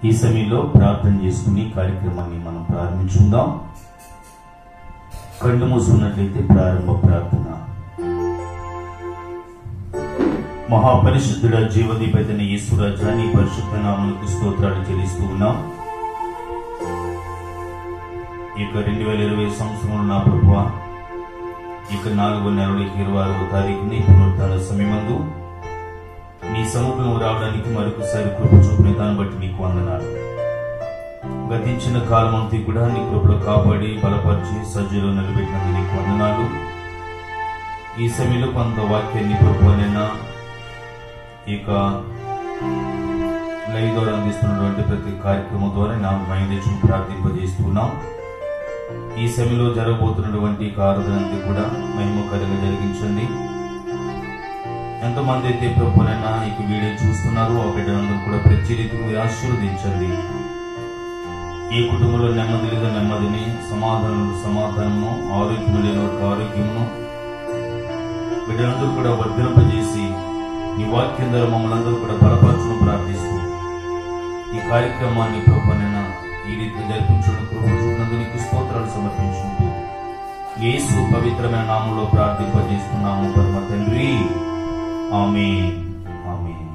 ఈ సమయంలో ప్రార్థన చేసుకుని కార్యక్రమాన్ని మనం ప్రారంభించుకుందాం. కళ్ళు మూసుకున్నట్లయితే ప్రారంభ ప్రార్థన. మహాపరిశుద్ధుడ జీవదీపతిని యేసురాజా, నీ పరిశుద్ధ నామమునకు స్తోత్రాలు చెల్లిస్తూ ఉన్నాం. ఈ 2020 సంవత్సరంలో నా ప్రభువా, ఈ 4వ నెల 26వ తారీఖుని పునరుత్థాన సమయమందు నీ సముఖం రావడానికి మరొకసారి కృప చూపిన దాన్ని బట్టి నీకు వందనాలు. గతించిన కాలం అంతా కూడా నీ కృపలో కాపాడి బలపరిచి సజ్జలో నిలబెట్టినందుకు నీకు వందనాలు. ఈ సమయంలో కొంత వాక్యాన్ని ప్రభువనైనా ఇక లైవ్ ద్వారా అందిస్తున్నటువంటి ప్రతి కార్యక్రమం ద్వారా నా మైండ్ ప్రార్థింపజేస్తున్నాం. ఈ సమయంలో జరగబోతున్నటువంటి ఆరాధన కూడా మహిమకరంగా జరిగించండి. ఎంతమంది అయితే ప్రభువనైనా ఈ వీడియో చూస్తున్నారో ఆ బిడ్డలందరూ కూడా ప్రత్యేకంగా ఆశీర్వదించండి. ఈ కుటుంబంలో నెమ్మది లేదా నెమ్మదిని, సమాధానము, ఆరోగ్యం లేని ఆరోగ్యమును బిడ్డలందరూ కూడా వర్ధింపజేసి నీ వాక్యం ద్వారా మమ్మల్ని అందరూ కూడా బలపరచును ప్రార్థిస్తూ ఈ కార్యక్రమాన్ని ప్రభువనైనా ఈ రీతి జరిపించడం కృప చూపినందుకు నీకు స్తోత్రాలు సమర్పించుకుంటూ యేసు పవిత్రమైన నామంలో ప్రార్థింపజేస్తున్నాము పరమ తండ్రి, ఆమేన్. ఆమేన్.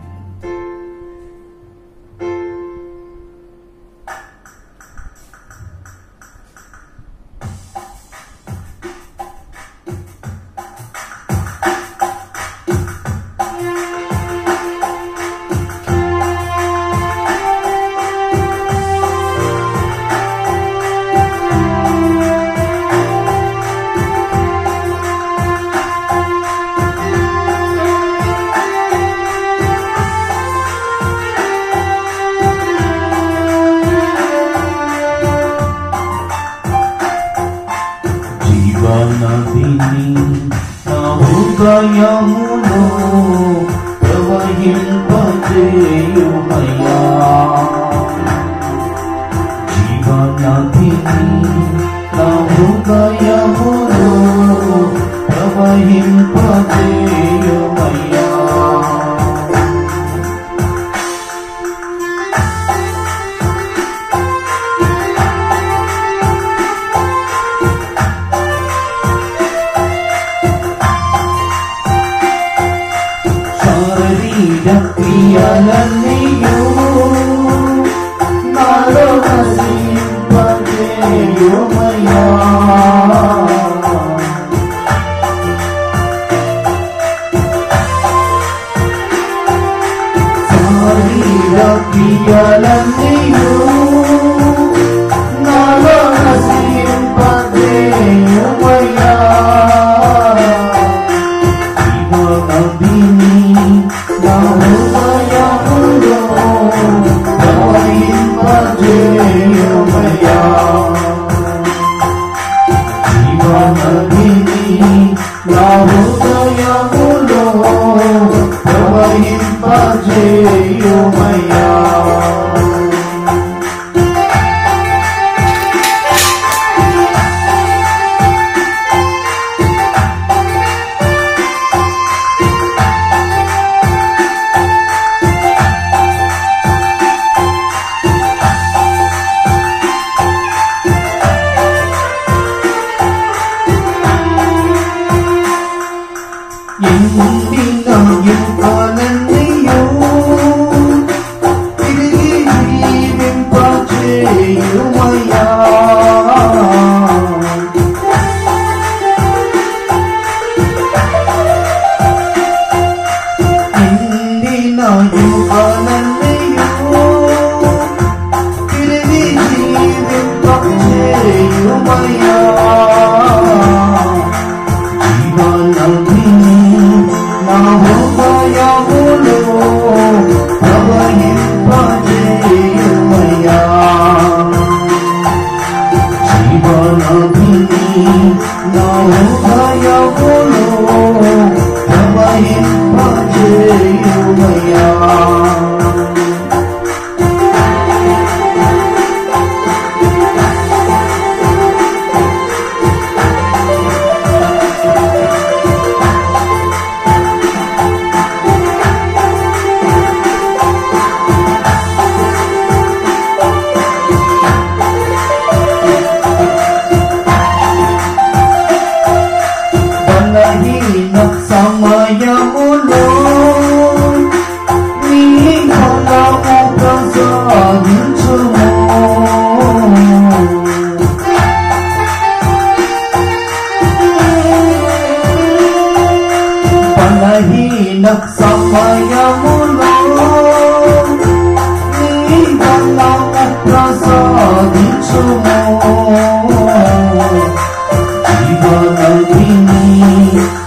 జీవనదిని నా హృదయములో ప్రవహింపజేయుమయ్యా, జీవనదిని నా హృదయములో ప్రవహింపజేయుమయ్యా. క్రియలన్నీయు నాలో నశింపజేయుమయ్యా, శరీర క్రియలన్నీయు నాలో నశింపజేయుమయ్యా, జీవనదిని నా హృదయములో ప్రవహింపజేయుమయ్యా, జీవనదిని నా హృదయములో ప్రవహింపజేయుమయ్యా. ఎండిన యువలన్నీయు తిరిగి జీవింపజేయుమయ్యా, ఎండిన యువలన్నీయు తిరిగి జీవింపజేయుమయ్యా, జీవనదిని నా హృదయములో ప్రవహింపజేయుమయ్యా, జీవనదిని నా హృదయములో ప్రవహింపజేయుమయ్యా. జీవనదిని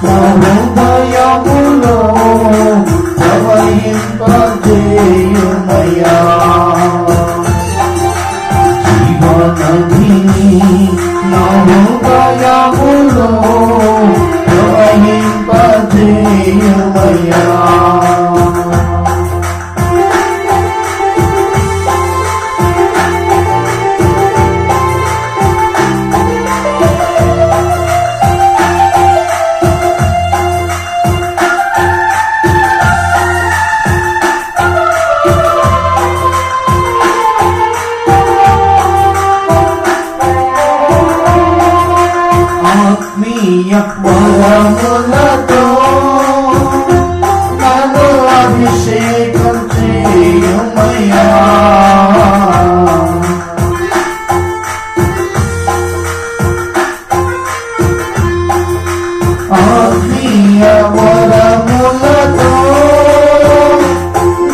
నా హృదయములో ప్రవహింపజేయుమయ్యా. జీవనదిని నా హృదయములో ప్రవహింపజేయుమయ్యా. ఆత్మీయ వరములతో నన్ను అభిషేకం చేయుమయ్యా. ఆత్మీయ వరములతో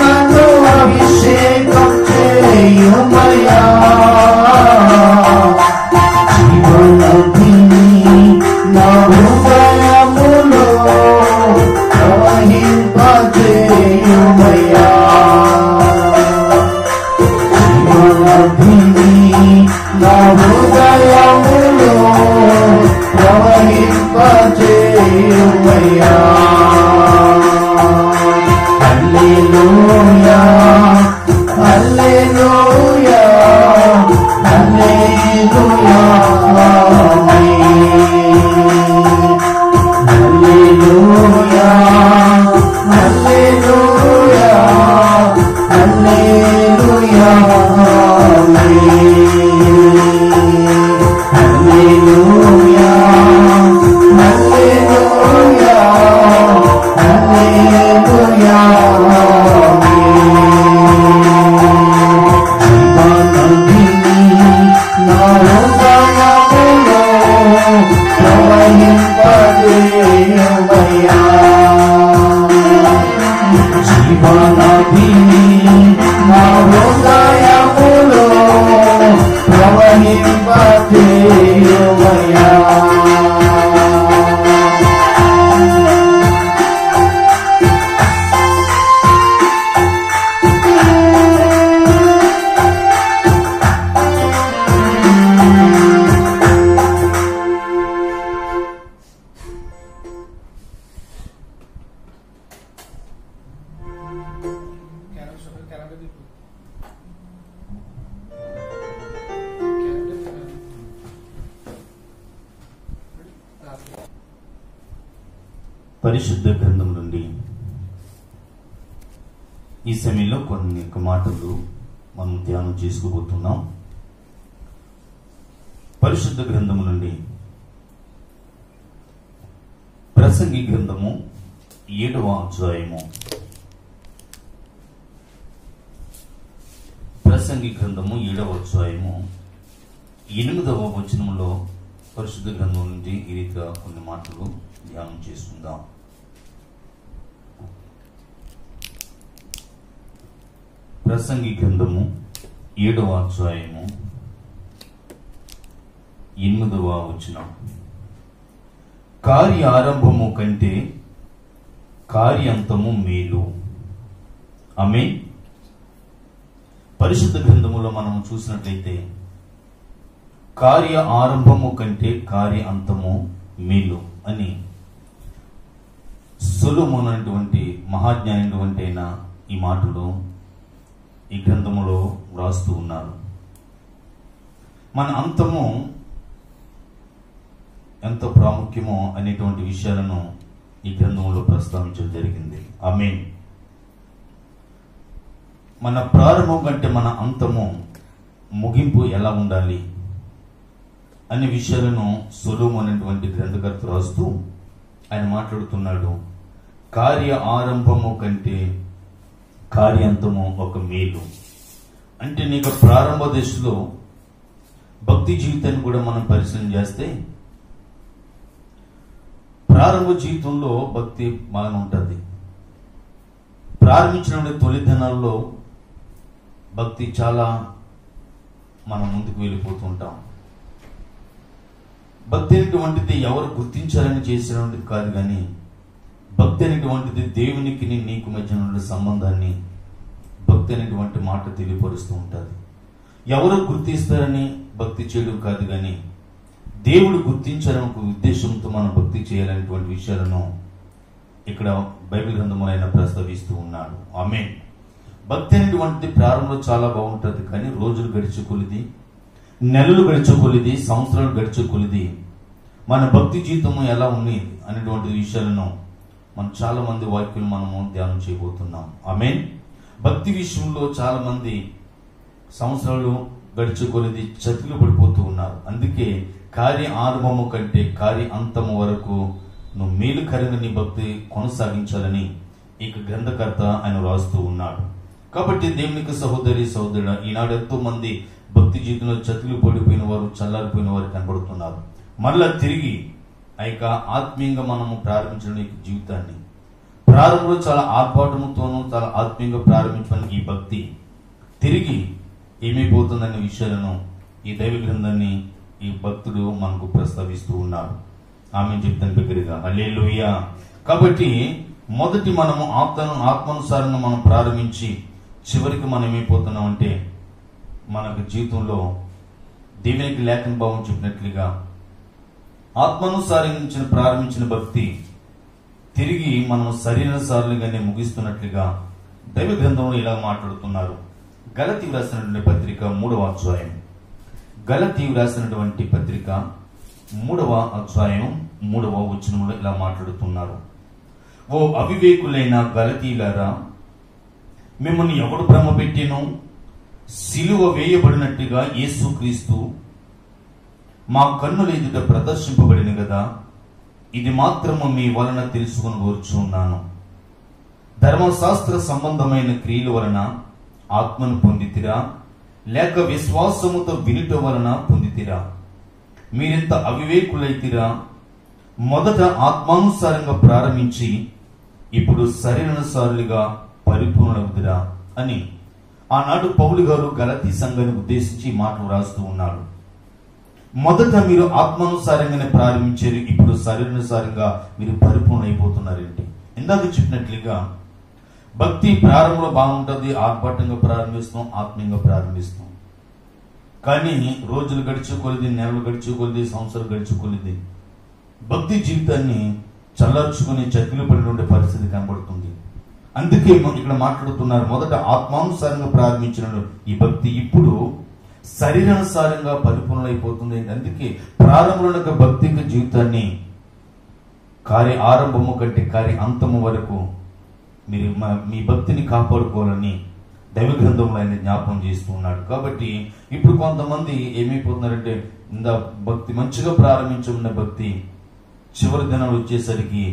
నన్ను అభిషేకం చేయుమయ్యా. జీవనదిని నా హృదయములో ప్రవహింపజేయుమయ్యా. జీవనదిని నా హృదయములో ప్రవహింపజేయుమయ్యా. హల్లెలూయా హల్లెలూయా హల్లెలూయా. హల్లెలూయా హల్లెలూయా హల్లెలూయా. హల్లెలూయా హల్లెలూయా హల్లెలూయా. జీవనదిని నా హృదయములో ప్రవహింపజేయుమయ్యా. జీవనదిని నా హృదయములో ప్రవహింపజేయుమయ్యా. పరిశుద్ధ గ్రంథం నుండి ఈ సమయంలో కొన్ని మాటలు మనం ధ్యానం చేసుకోబోతున్నాం. పరిశుద్ధ గ్రంథం నుండి ప్రసంగి గ్రంథము 7వ అధ్యాయము. ప్రసంగి గ్రంథము 7వ అధ్యాయము 8వ వచనంలో పరిశుద్ధ గ్రంథం నుండి ఈ రీతిగా కొన్ని మాటలు ధ్యానం చేసుకుందాం. ప్రసంగి గ్రంథము 7వ అధ్యాయము 8వ వచనం. కార్య ఆరంభము కంటే కార్యాంతము మేలు. ఆమేన్. పరిశుద్ధ గ్రంథములో మనం చూసినట్లయితే కార్య ఆరంభము కంటే కార్య అంతము మేలు అని సొలొమోను అనేటువంటి మహాజ్ఞానైనటువంటి అయిన ఈ మాటలు ఈ గ్రంథములో వ్రాస్తూ ఉన్నారు. మన అంతము ఎంత ప్రాముఖ్యమో అనేటువంటి విషయాలను ఈ గ్రంథంలో ప్రస్తావించడం జరిగింది. ఆమేన్. మన ప్రారంభం కంటే మన అంతము ముగింపు ఎలా ఉండాలి అనే విషయాలను సొలొమోను అనేటువంటి గ్రంథకర్త రాస్తూ ఆయన మాట్లాడుతున్నాడు. కార్య ఆరంభము కంటే కార్యాంతము ఒక మేలు. అంటే నీకు ప్రారంభ దశలో భక్తి జీవితాన్ని కూడా మనం పరిశీలన చేస్తే ప్రారంభ జీవితంలో భక్తి బాగా ఉంటుంది. ప్రారంభించిన తొలి దినాల్లో భక్తి చాలా మనం ముందుకు వెళ్ళిపోతుంటాం. భక్తి అనేటువంటిది ఎవరు గుర్తించాలని చేసినటువంటిది కాదు, కానీ భక్తి అనేటువంటిది దేవునికి నీకు మధ్య ఉన్న సంబంధాన్ని భక్తి అనేటువంటి మాట తెలియపరుస్తూ ఉంటుంది. ఎవరు గుర్తిస్తారని భక్తి చేయడం కాదు, కానీ దేవుడు గుర్తించాలని ఒక ఉద్దేశంతో మనం భక్తి చేయాలనేటువంటి విషయాలను ఇక్కడ బైబిల్ గ్రంథంలో ఆయన ప్రస్తావిస్తూ ఉన్నాడు. ఆమేన్. భక్తి అనేటువంటిది ప్రారంభంలో చాలా బాగుంటుంది, కానీ రోజులు గడిచే కొలిది, నెలలు గడిచే కొలిది, సంవత్సరాలు గడిచే కొలిది మన భక్తి జీవితము ఎలా ఉంది అనేటువంటి విషయాలను మనం చాలా మంది వాక్యులు మనము ధ్యానం చేయబోతున్నాం. ఆమేన్. భక్తి విషయంలో చాలా మంది సంవత్సరాలు గడిచే కొలిది చతికిలు పడిపోతూ ఉన్నారు. అందుకే కార్య ఆరంభము కంటే కార్య అంతము వరకు నువ్వు మేలుకరంగా నీ భక్తి కొనసాగించాలని ఇక గ్రంథకర్త ఆయన రాస్తూ ఉన్నాడు. కాబట్టి దేవునికి సహోదరి సహోదరుడు, ఈనాడు ఎంతో మంది భక్తి జీవితంలో చతులు పడిపోయిన వారు, చల్లారిపోయిన వారు కనబడుతున్నారు. మరలా తిరిగి ఆ యొక్క ఆత్మీయంగా మనము ప్రారంభించడం ఈ జీవితాన్ని ప్రారంభంలో చాలా ఆర్భాటముతోనూ చాలా ఆత్మీయంగా ప్రారంభించడం ఈ భక్తి తిరిగి ఏమైపోతుందనే విషయాలను ఈ దైవ గ్రంథాన్ని ఈ భక్తుడు మనకు ప్రస్తావిస్తూ ఉన్నాడు. ఆమె చెప్తాను బిగ్గరగా హల్లెలూయా. కాబట్టి మొదటి మనము ఆత్మానుసారంగా మనం ప్రారంభించి చివరికి మనం ఏమైపోతున్నాం అంటే మనకు జీవితంలో దేవునికి లేఖన భావం చెప్పినట్లుగా ఆత్మానుసారించిన ప్రారంభించిన భక్తి తిరిగి మనం సరైన సార్లుగానే ముగిస్తున్నట్లుగా దైవ గ్రంథంలో ఇలా మాట్లాడుతున్నారు. గలతీ వ్రాసినటువంటి పత్రిక 3వ అధ్యాయం, గలతీ వ్రాసినటువంటి పత్రిక 3వ అధ్యాయం 3వ వచనంలో ఇలా మాట్లాడుతున్నారు. ఓ అవివేకులైన గలతీలారా, మిమ్మల్ని ఎవడు భ్రమ పెట్టెను? సిలువ వేయబడినట్టుగా యేసుక్రీస్తు మా కన్నుల ఎదుట ప్రదర్శింపబడిన కదా, ఇది మాత్రము మీ వలన తెలుసుకుని కోరుచున్నాను. ధర్మశాస్త్ర సంబంధమైన క్రియల వలన ఆత్మను పొందితిరా, లేక విశ్వాసముతో వినుట వలన పొందితిరా? మీరెంత అవివేకులైతిరా! మొదట ఆత్మానుసారంగా ప్రారంభించి ఇప్పుడు సరైనసారులుగా పరిపూర్ణులవుతురా అని ఆనాడు పౌలు గారు గలతీ సంఘాన్ని ఉద్దేశించి మాటలు రాస్తూ ఉన్నాడు. మొదట మీరు ఆత్మానుసారంగానే ప్రారంభించారు, ఇప్పుడు సరైనసారంగా మీరు పరిపూర్ణ అయిపోతున్నారండి. ఇందాక చెప్పినట్లుగా భక్తి ప్రారంభంలో బాగుంటుంది, ఆర్భాటంగా ప్రారంభిస్తాం, ఆత్మీయంగా ప్రారంభిస్తాం. కానీ రోజులు గడిచుకోలేది, నెలలు గడిచుకోలేది, సంవత్సరాలు గడిచుకోలేది భక్తి జీవితాన్ని చల్లార్చుకుని చతికిలు పడినటువంటి పరిస్థితి కనబడుతుంది. అందుకే ఇక్కడ మాట్లాడుతున్నారు, మొదట ఆత్మానుసారంగా ప్రారంభించిన ఈ భక్తి ఇప్పుడు శరీరానుసారంగా పరిపూర్ణమైపోతుంది. అందుకే ప్రారంభంలో భక్తి జీవితాన్ని కార్య ఆరంభము కంటే కార్య అంతము వరకు మీరు మీ భక్తిని కాపాడుకోవాలని దైవ గ్రంథంలో ఆయన జ్ఞాపకం చేస్తూ ఉన్నాడు. కాబట్టి ఇప్పుడు కొంతమంది ఏమైపోతున్నారంటే భక్తి మంచిగా ప్రారంభించున్న భక్తి చివరి దినాలు వచ్చేసరికి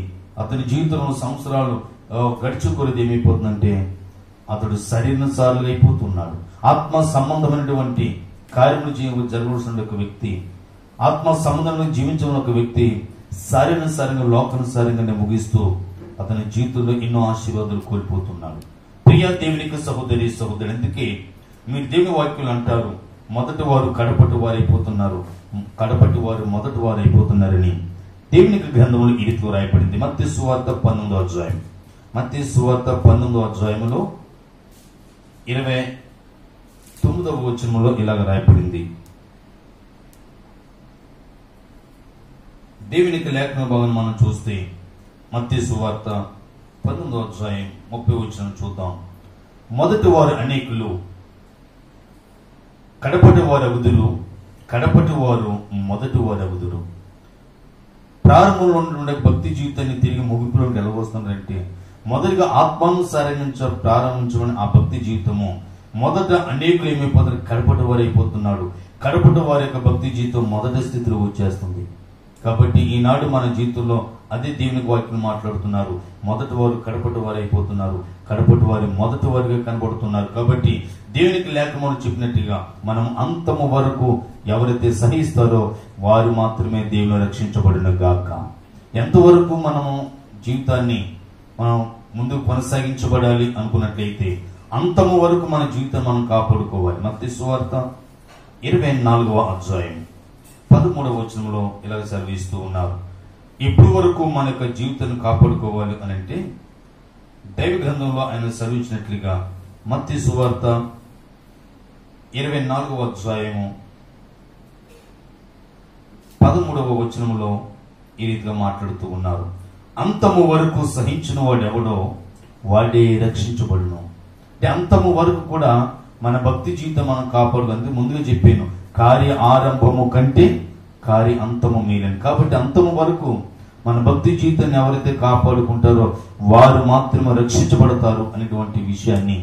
అతని జీవితంలో సంవత్సరాలు గడిచుకోలేదు, ఏమైపోతుందంటే అతడు శరీరానుసారులు అయిపోతున్నాడు. ఆత్మ సంబంధమైనటువంటి కార్యములు జరగవలసిన ఒక వ్యక్తి, ఆత్మ సంబంధంలో జీవించిన ఒక వ్యక్తి శరీరానుసారంగా లోకానుసారంగానే ముగిస్తూ అతని జీవితంలో ఎన్నో ఆశీర్వాదాలు కోల్పోతున్నాడు. ప్రియ దేవునికి సహోదరి సహోదరు, అందుకే మీరు దేవుని వాక్యులు అంటారు, మొదటి వారు కడపటి వారు అయిపోతున్నారు, కడపటి వారు మొదటి వారు అయిపోతున్నారని దేవునికి గ్రంథంలో ఈ రీతిలో రాయబడింది. మత్తయి సువార్త 19వ అధ్యాయం, మత్తయి సువార్త 19వ అధ్యాయంలో 29వ వచనంలో ఇలాగ రాయబడింది. దేవునికి లేఖన భాగం మనం చూస్తే మత్తయి సువార్త 19వ అధ్యాయం 30వ వచనం చూద్దాం. మొదటి వారు అనేకులు, కడపటి వారు అగుదురు, కడపటి వారు మొదటి వారు అగుదురు. ప్రారంభంలో ఉండే భక్తి జీవితాన్ని తిరిగి ముగింపులోకి వెళ్ళవస్తుందంటే మొదటిగా ఆత్మానుసారంగా ప్రారంభించమని ఆ భక్తి జీవితము మొదట అనేకులు ఏమైపోతారు, కడపటి వారు అయిపోతున్నాడు. కడపటి వారి యొక్క భక్తి జీవితం మొదటి స్థితిలో వచ్చేస్తుంది. కాబట్టి ఈనాడు మన జీవితంలో అదే దేవునికి వాక్యం మాట్లాడుతున్నారు, మొదటి వారు కడపటి వారు అయిపోతున్నారు, కడపటి వారు మొదటి వారిగా కనబడుతున్నారు. కాబట్టి దేవునికి లేఖనం చెప్పినట్టుగా మనం అంతము వరకు ఎవరైతే సహిస్తారో వారు మాత్రమే దేవుని రక్షించబడిన గాక. ఎంతవరకు మనము జీవితాన్ని మనం ముందుకు కొనసాగించబడాలి అనుకున్నట్లయితే అంతము వరకు మన జీవితం మనం కాపాడుకోవాలి. మత్తయి సువార్త 24వ అధ్యాయం 13వ వచనంలో ఇలా సెలవిస్తూ ఉన్నారు. ఇప్పుడు వరకు మన యొక్క జీవితాన్ని కాపాడుకోవాలి అని అంటే దైవ గ్రంథంలో ఆయన సెలవించినట్లుగా మత్తయి సువార్త 24వ అధ్యాయము 13వ వచనంలో ఈ రీతిగా మాట్లాడుతూ ఉన్నారు. అంతము వరకు సహించిన వాడు ఎవడో వాడే రక్షించబడును. అంటే అంతము వరకు కూడా మన భక్తి జీవితం మనం కాపాడు. అందుకే ముందుగా చెప్పాను, కార్య ఆరంభము కంటే కార్య అంతము మేలని. కాబట్టి అంతము వరకు మన భక్తి జీవితాన్ని ఎవరైతే కాపాడుకుంటారో వారు మాత్రమే రక్షించబడతారు అనేటువంటి విషయాన్ని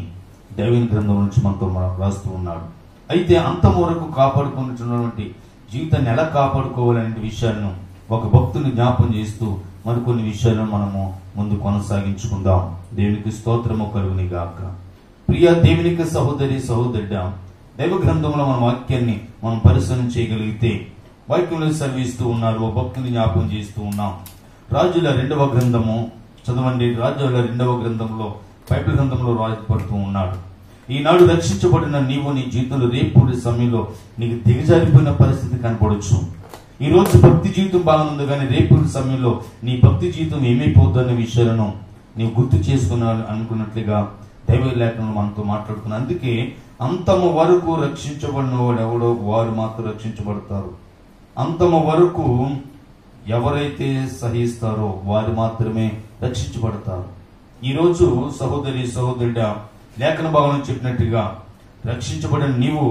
దైవిక గ్రంథం నుంచి మనతో రాస్తూ ఉన్నాడు. అయితే అంతము వరకు కాపాడుకుంటున్నటువంటి జీవితాన్ని ఎలా కాపాడుకోవాలనే విషయాన్ని ఒక భక్తుని జ్ఞాపం చేస్తూ మరికొన్ని విషయాలను మనము ముందు కొనసాగించుకుందాం. దేవునికి స్తోత్రము కలుగుని గాక. ప్రియ దేవునికి సహోదరి సహోదరుడా, దైవ గ్రంథంలో మన వాక్యాన్ని మనం పరిశీలన చేయగలిగితే వాక్యంలో సెలవిస్తూ ఉన్నారు. ఓ భక్తుని జ్ఞాపం చేస్తూ ఉన్నాం. రాజుల 2వ గ్రంథము చదవండి. రాజుల 2వ గ్రంథంలో బైబిల్ గ్రంథంలో రాజపడుతూ ఉన్నాడు. ఈనాడు రక్షించబడిన నీవు నీ జీవితంలో రేపు సమయంలో నీకు దిగజారిపోయిన పరిస్థితి కనపడవచ్చు. ఈ రోజు భక్తి జీవితం బాగుంది, కానీ రేపు సమయంలో నీ భక్తి జీవితం ఏమైపోతుందనే విషయాలను నీవు గుర్తు చేసుకున్నాను అనుకున్నట్లుగా దైవ లేఖనం మనతో మాట్లాడుకున్నాను. అందుకే అంతము వరకు రక్షించబడిన వాడు ఎవడో వారు మాత్రం రక్షించబడతారు. అంతము వరకు ఎవరైతే సహిస్తారో వారు మాత్రమే రక్షించబడతారు. ఈరోజు సహోదరి సహోదరుడా, లేఖన భాగంలో చెప్పినట్టుగా రక్షించబడిన నీవు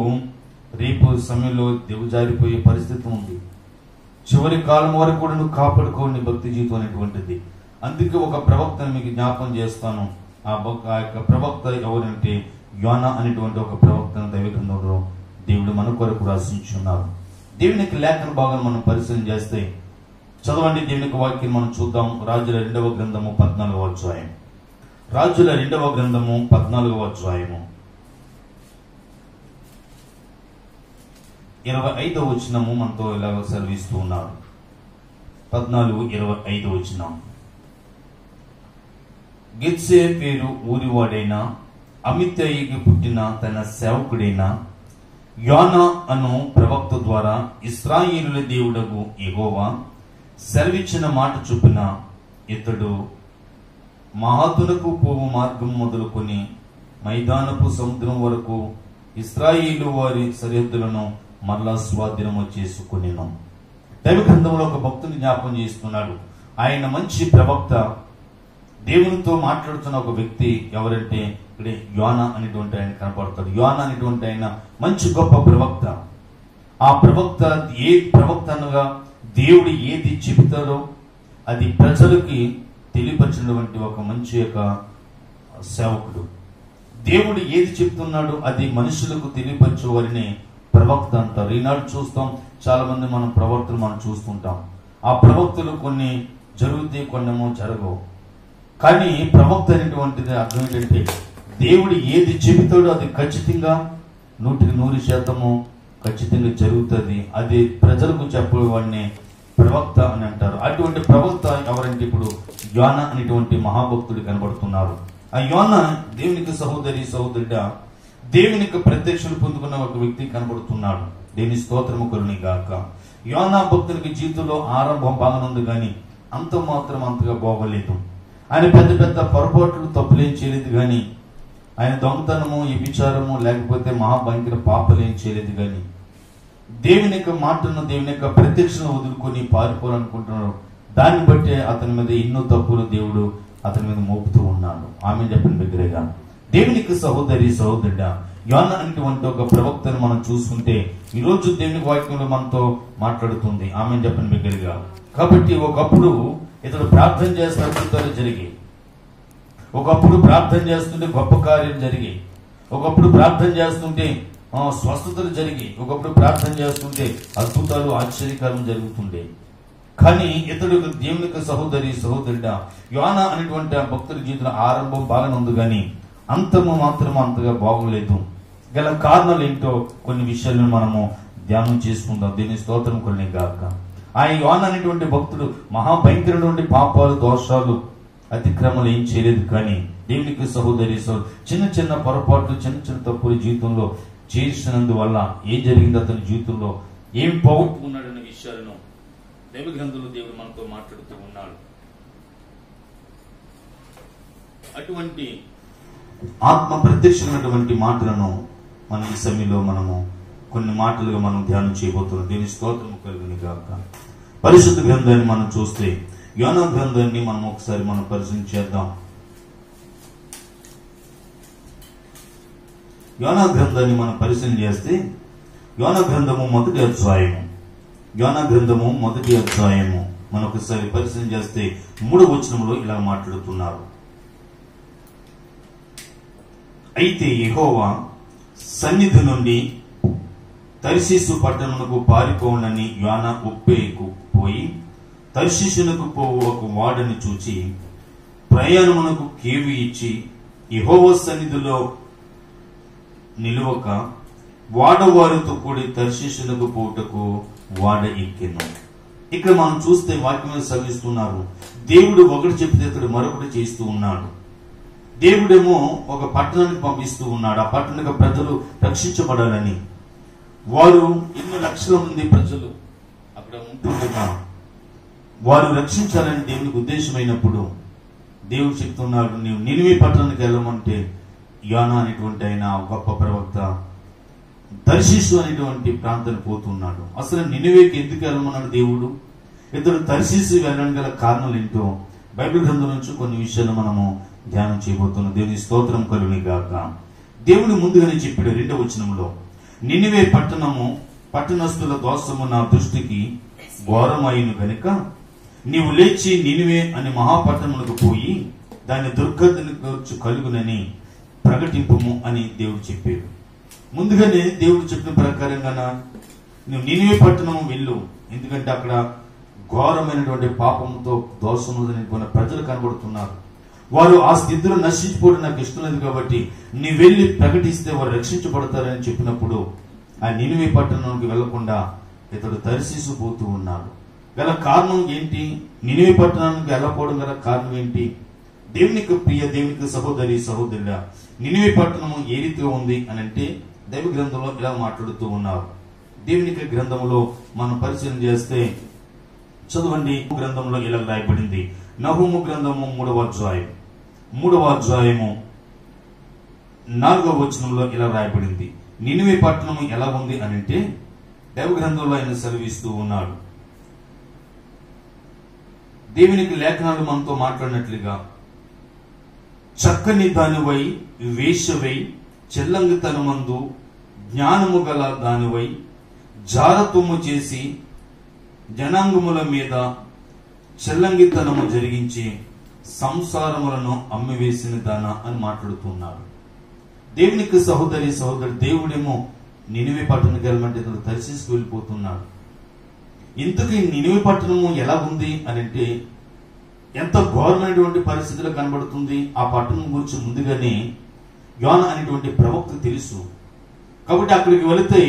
రేపు సమయంలో దిగజారిపోయే పరిస్థితి ఉంది. చివరి కాలం వరకు కూడా నువ్వు కాపాడుకోని భక్తి జీవితం అనేటువంటిది. అందుకే ఒక ప్రవక్తను మీకు జ్ఞాపకం చేస్తాను. ఆ యొక్క ప్రవక్త ఎవరంటే యోనా అనేటువంటి ఒక ప్రవక్తను దైవ గ్రంథంలో దేవుడు మన కొరకు రాసించున్నారు. దేవునికి లేఖన భాగం మనం పరిశీలన చేస్తే చదవండి. దేవునికి వాక్యం మనం చూద్దాం. రాజుల 2వ గ్రంథము 14వ అధ్యాయం. రాజుల 2వ గ్రంథము 14వ అధ్యాయము 25వ వచనము మనతో ఇలాగ సెలవిస్తూ ఉన్నారు. 14:25 వచనం. గిత్సే పేరు ఊరివాడైన అమిత్తయికి పుట్టిన తన సేవకుడైన యోనా అను ప్రవక్త ద్వారా ఇశ్రాయేలుల దేవుడగు యెహోవా సెలవిచ్చిన మాట చొప్పున ఇతడు మహాతునకు పోవు మార్గం మొదలుకొని మైదానపు సముద్రం వరకు ఇశ్రాయేలు వారి సరిహద్దులను మరలా స్వాధీనము చేసుకునేను. దైవ గ్రంథంలో ఒక భక్తుని జ్ఞాపకం చేస్తున్నాడు. ఆయన మంచి ప్రవక్త, దేవునితో మాట్లాడుతున్న ఒక వ్యక్తి ఎవరంటే ఇక్కడ యోనా అనేటువంటి ఆయన కనపడతాడు. యోనా అనేటువంటి ఆయన మంచి గొప్ప ప్రవక్త. ఆ ప్రవక్త ఏ ప్రవక్త అనగా దేవుడు ఏది చెబుతాడో అది ప్రజలకి తెలియపరిచినటువంటి ఒక మంచి యొక్క సేవకుడు. దేవుడు ఏది చెప్తున్నాడో అది మనుషులకు తెలియపరిచే వారిని ప్రవక్త అంటారు. ఈనాడు చూస్తాం, చాలా మంది మనం ప్రవక్తలు మనం చూస్తుంటాం. ఆ ప్రవక్తలు కొన్ని జరుగుతాయి, కొన్నేమో జరగవు. కానీ ప్రవక్త అనేటువంటిది అర్థం ఏంటంటే దేవుడు ఏది చెబుతాడో అది ఖచ్చితంగా 100% ఖచ్చితంగా జరుగుతుంది. అది ప్రజలకు చెప్పేవాడిని ప్రవక్త అని అంటారు. అటువంటి ప్రవక్త ఎవరంటే ఇప్పుడు యోనా అనేటువంటి మహాభక్తుడు కనబడుతున్నారు. ఆ యోనా దేవునికి సహోదరి సహోదరుడా, దేవునికి ప్రత్యక్షలు పొందుకున్న ఒక వ్యక్తి కనబడుతున్నాడు. దేవుని స్తోత్రము కలుగును గాక. యోనా భక్తునికి జీవితంలో ఆరంభం బాగానుంది, కానీ అంత మాత్రం అంతగా బాగోలేదు. ఆయన పెద్ద పెద్ద పొరపాట్లు తప్పులేం చేయలేదు, కానీ ఆయన దొంగతనము వ్యభిచారము లేకపోతే మహాభయంకర పాపలు ఏం చేయలేదు. కానీ దేవుని యొక్క మాటను దేవుని యొక్క ప్రత్యక్షను వదులుకొని పారిపోవాలనుకుంటున్నాడు. దాన్ని బట్టి అతని మీద ఎన్నో తప్పులు దేవుడు అతని మీద మోపుతూ ఉన్నాడు. ఆమె చెప్పిన దగ్గరగా దేవునికి సహోదరి సహోదరుడా, యోనా అనేటువంటి ఒక ప్రవక్తను మనం చూసుకుంటే ఈరోజు దేవుని వాక్యంలో మనతో మాట్లాడుతుంది. ఆమె చెప్పిన దగ్గరగా. కాబట్టి ఒకప్పుడు ఇతడు ప్రార్థన చేస్తే అద్భుతాలు జరిగాయి. ఒకప్పుడు ప్రార్థన చేస్తుంటే గొప్ప కార్యం జరిగాయి. ఒకప్పుడు ప్రార్థన చేస్తుంటే స్వస్థతలు జరిగాయి. ఒకప్పుడు ప్రార్థన చేస్తుంటే అద్భుతాలు ఆశ్చర్యకరం జరుగుతుండే. కానీ ఇతడు దేవునికి సహోదరి సహోదరుడా, యోనా అనేటువంటి ఆ భక్తుడి జీవితంలో ఆరంభం బాగానే ఉంది, కానీ అంతము మాత్రం అంతగా బాగోలేదు. గల కారణాలు ఏంటో కొన్ని విషయాలను మనము ధ్యానం చేసుకుందాం. దీని స్తోత్రం కొన్ని గాక. ఆయన యోనా అనేటువంటి భక్తుడు మహాభయంకరమైన పాపాలు దోషాలు అతిక్రమాలు ఏం చేయలేదు. కానీ దేవునికి సహోదరి చిన్న చిన్న పొరపాట్లు చిన్న చిన్న తప్పులు జీవితంలో చేసినందువల్ల ఏం జరిగింది, అతని జీవితంలో ఏం పోగొట్టుకున్నాడన్న విషయాలను దైవ గ్రంథంలో దేవుడు మనతో మాట్లాడుతూ ఉన్నాడు. అటువంటి ఆత్మ ప్రత్యక్షమైనటువంటి మాటలను మన ఈ సమయంలో మనము కొన్ని మాటలుగా మనం ధ్యానం చేయబోతున్నాం. దీని స్తోత్రము కలుగును గాక. పరిశుద్ధ గ్రంథాన్ని మనం చూస్తే యోనా గ్రంథాన్ని మనం ఒకసారి మనం పరిశీలించేద్దాం. యోనా గ్రంథాన్ని మనం పరిశీలన చేస్తే యోనా గ్రంథము మొదటి అధ్యాయము మనం ఒకసారి పరిశీలన చేస్తే 3వ వచనంలో ఇలా మాట్లాడుతున్నారు. అయితే యెహోవా సన్నిధి నుండి తర్షీసు పట్టణమునకు పారిపోవునని యోనా ఉప్పేకు పోయి తర్షీసునకు పోవు ఒక వాడని చూచి ప్రయాణమునకు కేవి ఇచ్చి యెహోవా సన్నిధిలో నిలువక వాడవారితో కూడి తర్షీసునకు పోవుటకు వాడ ఎక్కెను. ఇక్కడ మనం చూస్తే వాక్యం సవిస్తున్నారు. దేవుడు ఒకటి చెప్తే ఇతడు మరొకటి చేస్తూ ఉన్నాడు. దేవుడేమో ఒక పట్టణానికి పంపిస్తూ ఉన్నాడు. ఆ పట్టణానికి ప్రజలు రక్షించబడాలని. వారు ఎన్నో లక్షల మంది ప్రజలు అక్కడ ఉంటుండగా వారు రక్షించాలని దేవునికి ఉద్దేశమైనప్పుడు దేవుడు చెప్తున్నాడు, నీవు నినివే పట్టణానికి వెళ్ళమంటే యోనా అనేటువంటి ఆయన గొప్ప ప్రవక్త తర్షీసు అనేటువంటి ప్రాంతానికి పోతున్నాడు. అసలు నినివేకి ఎందుకు వెళ్ళమన్నాడు దేవుడు? ఇతడు తర్షీసు వెళ్ళడానికి గల కారణాలు ఏంటో బైబిల్ గ్రంథం నుంచి కొన్ని విషయాలు మనము ధ్యానం చేయబోతున్నాం. దేవుని స్తోత్రం కలుగును గాక. దేవుడు ముందుగానే చెప్పాడు 2వ వచనంలో, నినివే పట్టణస్థుల దోషము నా దృష్టికి ఘోరమైను గనుక నీవు లేచి నినివే అనే మహాపట్టణములకు పోయి దాని దుర్గతిని కలుగునని ప్రకటింపుము అని దేవుడు చెప్పాడు. ముందుగానే దేవుడు చెప్పిన ప్రకారంగా నువ్వు నినివే పట్టణం వెళ్ళు, ఎందుకంటే అక్కడ ఘోరమైనటువంటి పాపంతో దోషములైన ప్రజలు కనబడుతున్నారు. వారు ఆ స్థితిలో నశించిపోవడం నాకు ఇష్టం లేదు కాబట్టి నీ వెళ్ళి ప్రకటిస్తే వారు రక్షించబడతారని చెప్పినప్పుడు ఆ నినివే పట్టణానికి వెళ్లకుండా ఇతడు తర్షీసు పోతూ ఉన్నాడు. గల కారణం ఏంటి? నినివే పట్టణానికి వెళ్ళకపోవడం గల కారణం ఏంటి? దేవునికి ప్రియ దేవునికి సహోదరుడా, నినివే పట్టణము ఏ రీతిగా ఉంది అని అంటే దైవ గ్రంథంలో ఇలా మాట్లాడుతూ ఉన్నారు. దేవునికి గ్రంథంలో మనం పరిశీలన చేస్తే చదవండి. గ్రంథంలో ఇలా రాయబడింది. నహూము గ్రంథము 3వ అధ్యాయము 4వ వచనంలో ఇలా రాయబడింది. నినివే పట్టణము ఎలా ఉంది అని అంటే దైవ గ్రంథంలో ఆయన సెలవిస్తూ ఉన్నాడు. దేవునికి లేఖనాలు మనతో మాట్లాడినట్లుగా చక్కని దానివై వేశ్యవై చెల్లంగితనమందు జ్ఞానము గల దానివై జారత్వము చేసి జనాంగముల మీద చెల్లంగితనము జరిగించి సంసారములను అమ్మివేసిన దాన అని మాట్లాడుతున్నారు. దేవునికి సహోదరి దేవుడేమో నినివే పట్టణానికి వెళ్ళమంటే ఇతడు తర్షీసుకు వెళ్ళిపోతున్నాడు. ఇంతకీ నినివే పట్టణము ఎలా ఉంది అని అంటే ఎంత ఘోరమైనటువంటి పరిస్థితులు కనబడుతుంది. ఆ పట్టణం గురించి ముందుగానే యోనా అనేటువంటి ప్రవక్త తెలుసు కాబట్టి అక్కడికి వెళితే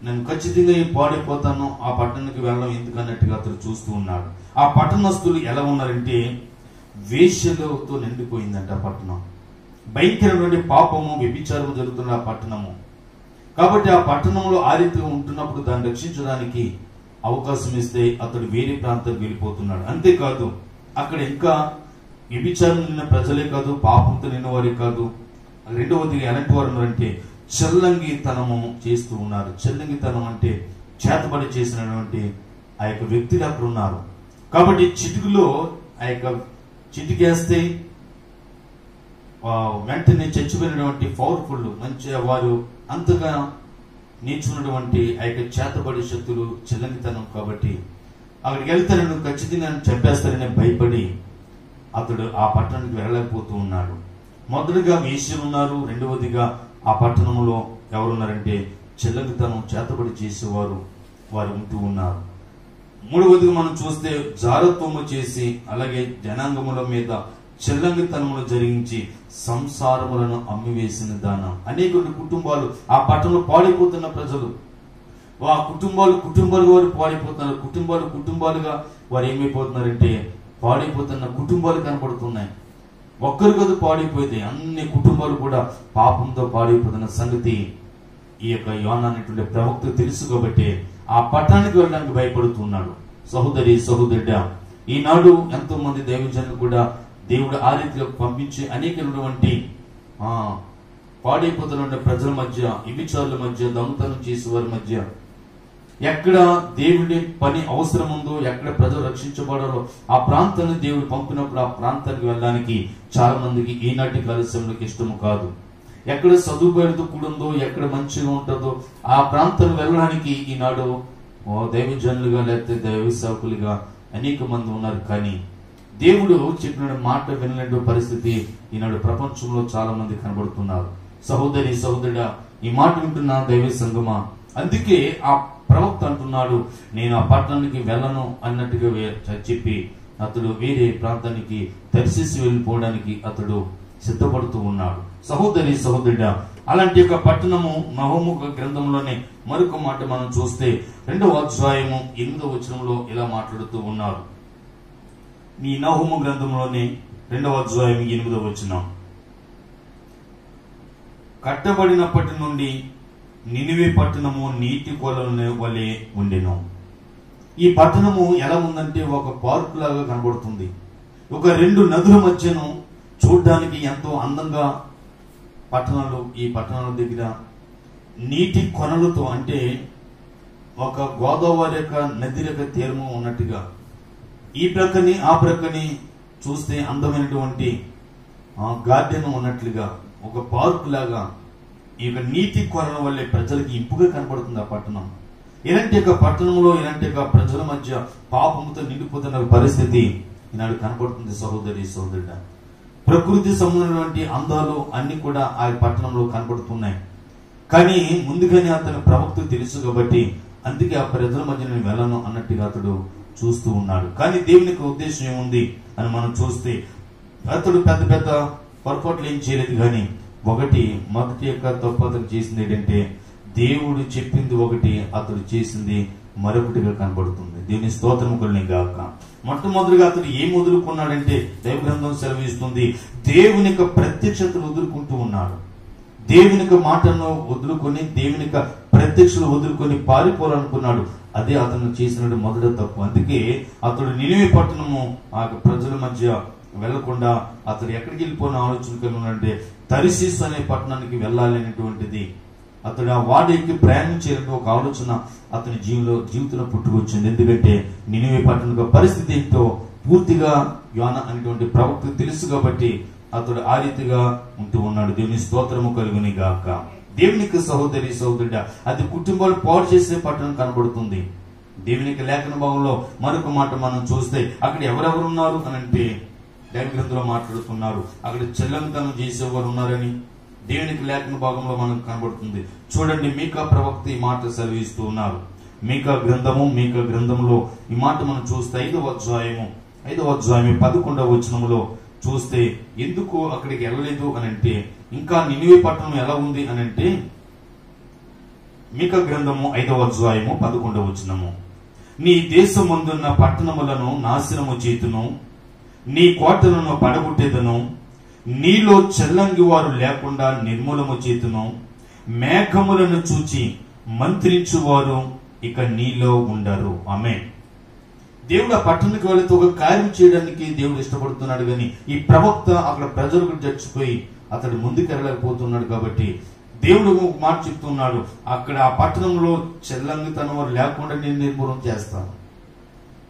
నేను ఖచ్చితంగా పాడైపోతాను, ఆ పట్టణానికి వెళ్ళడం ఎందుకన్నట్టుగా అతను చూస్తూ ఉన్నాడు. ఆ పట్టణస్తులు ఎలా ఉన్నారంటే వేశ్యలతో నిండిపోయిందంట ఆ పట్టణం. భయంకరమైనటువంటి పాపము వ్యభిచారము జరుగుతున్న ఆ పట్టణము. కాబట్టి ఆ పట్టణంలో ఆ రీతిగా ఉంటున్నప్పుడు దాన్ని రక్షించడానికి అవకాశం ఇస్తే అతడు వేరే ప్రాంతానికి వెళ్ళిపోతున్నాడు. అంతేకాదు అక్కడ ఇంకా వ్యభిచారం నిన్న ప్రజలే కాదు, పాపంతో నిన్న వారే కాదు, రెండవది ఎలాంటి వారు ఉన్నారంటే చెల్లంగితనము చేస్తూ ఉన్నారు. చెల్లంగితనం అంటే చేతబడి చేసినటువంటి ఆ యొక్క వ్యక్తులు అక్కడ ఉన్నారు. కాబట్టి చిటికలో ఆ యొక్క చిటికేస్తే వెంటనే చచ్చిపోయినటువంటి పవర్ఫుల్ మంచిగా వారు అంతగా నేర్చుకున్నటువంటి ఆ యొక్క చేతబడి శక్తులు చెల్లంగితనం. కాబట్టి అక్కడికి వెళ్తే నన్ను ఖచ్చితంగా చంపేస్తారని భయపడి అతడు ఆ పట్టణానికి వెళ్ళలేకపోతూ ఉన్నాడు. మొదటిగా వేశ్యలు ఉన్నారు, రెండవదిగా ఆ పట్టణంలో ఎవరున్నారంటే చెల్లంగితనం చేతబడి చేసేవారు వారు ఉంటూ ఉన్నారు. మూడవదిగా మనం చూస్తే జారత్వము చేసి అలాగే జనాంగముల మీద చెల్లంగితనములు జరిగించి సంసారములను అమ్మివేసిన దానం. అనేక కుటుంబాలు ఆ పట్టణంలో పాడైపోతున్న ప్రజలు, ఆ కుటుంబాలుగా వారు పాడైపోతున్నారు. కుటుంబాలుగా వారు ఏమైపోతున్నారంటే పాడైపోతున్న కుటుంబాలు కనపడుతున్నాయి. ఒక్కరు కదా పాడైపోతే అన్ని కుటుంబాలు కూడా పాపంతో పాడైపోతున్న సంగతి ఈ యొక్క యోనా అనేటువంటి ప్రవక్త తెలుసు కాబట్టి ఆ పట్టణానికి వెళ్ళడానికి భయపడుతున్నాడు. సహోదరి సహోదరుడా, ఈనాడు ఎంతో మంది దైవజనులు కూడా దేవుడు ఆ రీతిలో పంపించి అనేకటువంటి పాడైపోతున్న ప్రజల మధ్య, వ్యభిచారుల మధ్య, దొంగతనం చేసేవారి మధ్య, ఎక్కడ దేవుడి పని అవసరం ఉందో, ఎక్కడ ప్రజలు రక్షించబడాలో ఆ ప్రాంతాన్ని దేవుడు పంపినప్పుడు ఆ ప్రాంతానికి వెళ్ళడానికి చాలా మందికి ఈనాటి కాలశ్యంలోకి ఇష్టము కాదు. ఎక్కడ సదుపాయాలతో కూడిందో, ఎక్కడ మంచిగా ఉంటుందో ఆ ప్రాంతానికి వెళ్ళడానికి ఈనాడు దైవజనులుగా లేకపోతే దైవ సేవకులుగా అనేక మంది ఉన్నారు. కానీ దేవుడు చెప్పిన మాట వినలేని పరిస్థితి ఈనాడు ప్రపంచంలో చాలా మంది కనబడుతున్నారు. సహోదరి సహోదరుడా, ఈ మాట వింటున్న దైవ సంగమా, అందుకే ఆ ప్రవక్త అంటున్నాడు, నేను ఆ పట్టణానికి వెళ్ళను అన్నట్టుగా చెప్పి అతడు వేరే ప్రాంతానికి తర్షీసు వెళ్ళిపోవడానికి అతడు సిద్ధపడుతూ ఉన్నాడు. సహోదరి సహోదరుడా, అలాంటి ఒక పట్టణము నహూము గ్రంథంలోనే మరొక మాట మనం చూస్తే 2వ అధ్యాయము 8వ వచనంలో ఇలా మాట్లాడుతూ ఉన్నారు. ఈ నహూము గ్రంథంలోనే 2వ అధ్యాయం 8వ వచనం, కట్టబడినప్పటి నుండి నినివే పట్టణము నీటి కొలను వలె ఉండెను. ఈ పట్టణము ఎలా ఉందంటే ఒక పార్కు లాగా కనబడుతుంది. ఒక 2 నదుల మధ్యను చూడ్డానికి ఎంతో అందంగా పట్టణాలు, ఈ పట్టణాల దగ్గర నీటి కొనలతో, అంటే ఒక గోదావరి యొక్క నది యొక్క తీరము ఉన్నట్టుగా ఈ ప్రక్కని ఆ ప్రక్కని చూస్తే అందమైనటువంటి గార్డెన్ ఉన్నట్లుగా ఒక పార్కు లాగా ఈ యొక్క నీటి కొరల వల్లే ప్రజలకి ఇంపుగా కనపడుతుంది ఆ పట్టణం. ఇలాంటి యొక్క పట్టణంలో ఇలాంటి యొక్క ప్రజల మధ్య పాపముతో నిండిపోతున్న పరిస్థితి ఈనాడు కనపడుతుంది. సహోదరి సహోదరుడా, ప్రకృతి సంబంధమైనటువంటి అందాలు అన్ని కూడా ఆ పట్టణంలో కనపడుతున్నాయి. కానీ ముందుగానే అతని ప్రవక్త తెలుసు కాబట్టి అందుకే ఆ ప్రజల మధ్య నేను వెళ్ళను అన్నట్టుగా అతడు చూస్తూ ఉన్నాడు. కానీ దేవునికి ఉద్దేశం ఏముంది అని మనం చూస్తే అతడు పెద్ద పెద్ద పొరపాట్లు ఏం చేయలేదు. కానీ మొదటి యొక్క తప్పు అతను చేసింది ఏంటంటే, దేవుడు చెప్పింది ఒకటి, అతడు చేసింది మరొకటిగా కనబడుతుంది. దేవుని స్తోత్రం కలుగును గాక. మొట్టమొదటిగా అతడు ఏం వదులుకున్నాడంటే, దైవ గ్రంథం సెలవిస్తుంది, దేవుని యొక్క ప్రత్యక్షతను వదులుకుంటూ ఉన్నాడు. దేవుని యొక్క మాటను వదులుకొని, దేవుని యొక్క ప్రత్యక్షలు వదులుకొని పారిపోవాలనుకున్నాడు. అదే అతను చేసిన మొదటి తప్పు. అందుకే అతడు నినివే పట్టణము ఆ ప్రజల మధ్య వెళ్లకుండా అతడు ఎక్కడికి వెళ్ళిపోయిన ఆలోచన కలిగి ఉన్నాడంటే, తర్షీసు అనే పట్టణానికి వెళ్ళాలి అనేటువంటిది, అతడు ఆ వాడికి ప్రయాణం చేయాలంటే ఒక ఆలోచన అతని జీవితంలో పుట్టుకొచ్చింది. ఎందుకంటే నినివే పట్టణ పరిస్థితి ఏంటో పూర్తిగా యోనా అనేటువంటి ప్రవక్త తెలుసు కాబట్టి అతడు ఆ రీతిగా ఉంటూ ఉన్నాడు. దేవుని స్తోత్రము కలుగుని గాక. దేవునికి సహోదరి సహోదరుడా, అది కుటుంబాలు పాడు చేసే పట్టణం కనబడుతుంది. దేవునికి లేఖన భాగంలో మరొక మాట మనం చూస్తే అక్కడ ఎవరెవరు ఉన్నారు అని అంటే, దైవ గ్రంథంలో మాట్లాడుతున్నారు అక్కడ చెల్లంతనం చేసేవారు ఉన్నారని దేవునికి లేఖన భాగంలో మనకు కనబడుతుంది. చూడండి, మీకా ప్రవక్త ఈ మాట సెలవిస్తూ ఉన్నారు. మీకా గ్రంథంలో ఈ మాట మనం చూస్తే 5వ అధ్యాయము 11వ వచనములో చూస్తే ఎందుకు అక్కడికి వెళ్ళలేదు అని అంటే, ఇంకా నినివే పట్టణం ఎలా ఉంది అని అంటే, మీకా గ్రంథము 5వ అధ్యాయము 11వ వచనము, నీ దేశమందున్న పట్టణములను నాశనము చేతును, నీ కోటలను పడగొట్టేదను, నీలో చెల్లంగి వారు లేకుండా నిర్మూలము చేతును, మేఘములను చూచి మంత్రించువారు ఇక నీలో ఉండరు. ఆమేన్. దేవుడు ఆ పట్టణానికి వెళితే ఒక కార్యం చేయడానికి దేవుడు ఇష్టపడుతున్నాడు. కానీ ఈ ప్రవక్త అక్కడ ప్రజలకు చచ్చిపోయి అతడు ముందుకెళ్ళలేకపోతున్నాడు. కాబట్టి దేవుడు ఒక మాట చెప్తున్నాడు, అక్కడ ఆ పట్టణంలో చెల్లంగితనం వారు లేకుండా నేను నిర్మూలన చేస్తాను.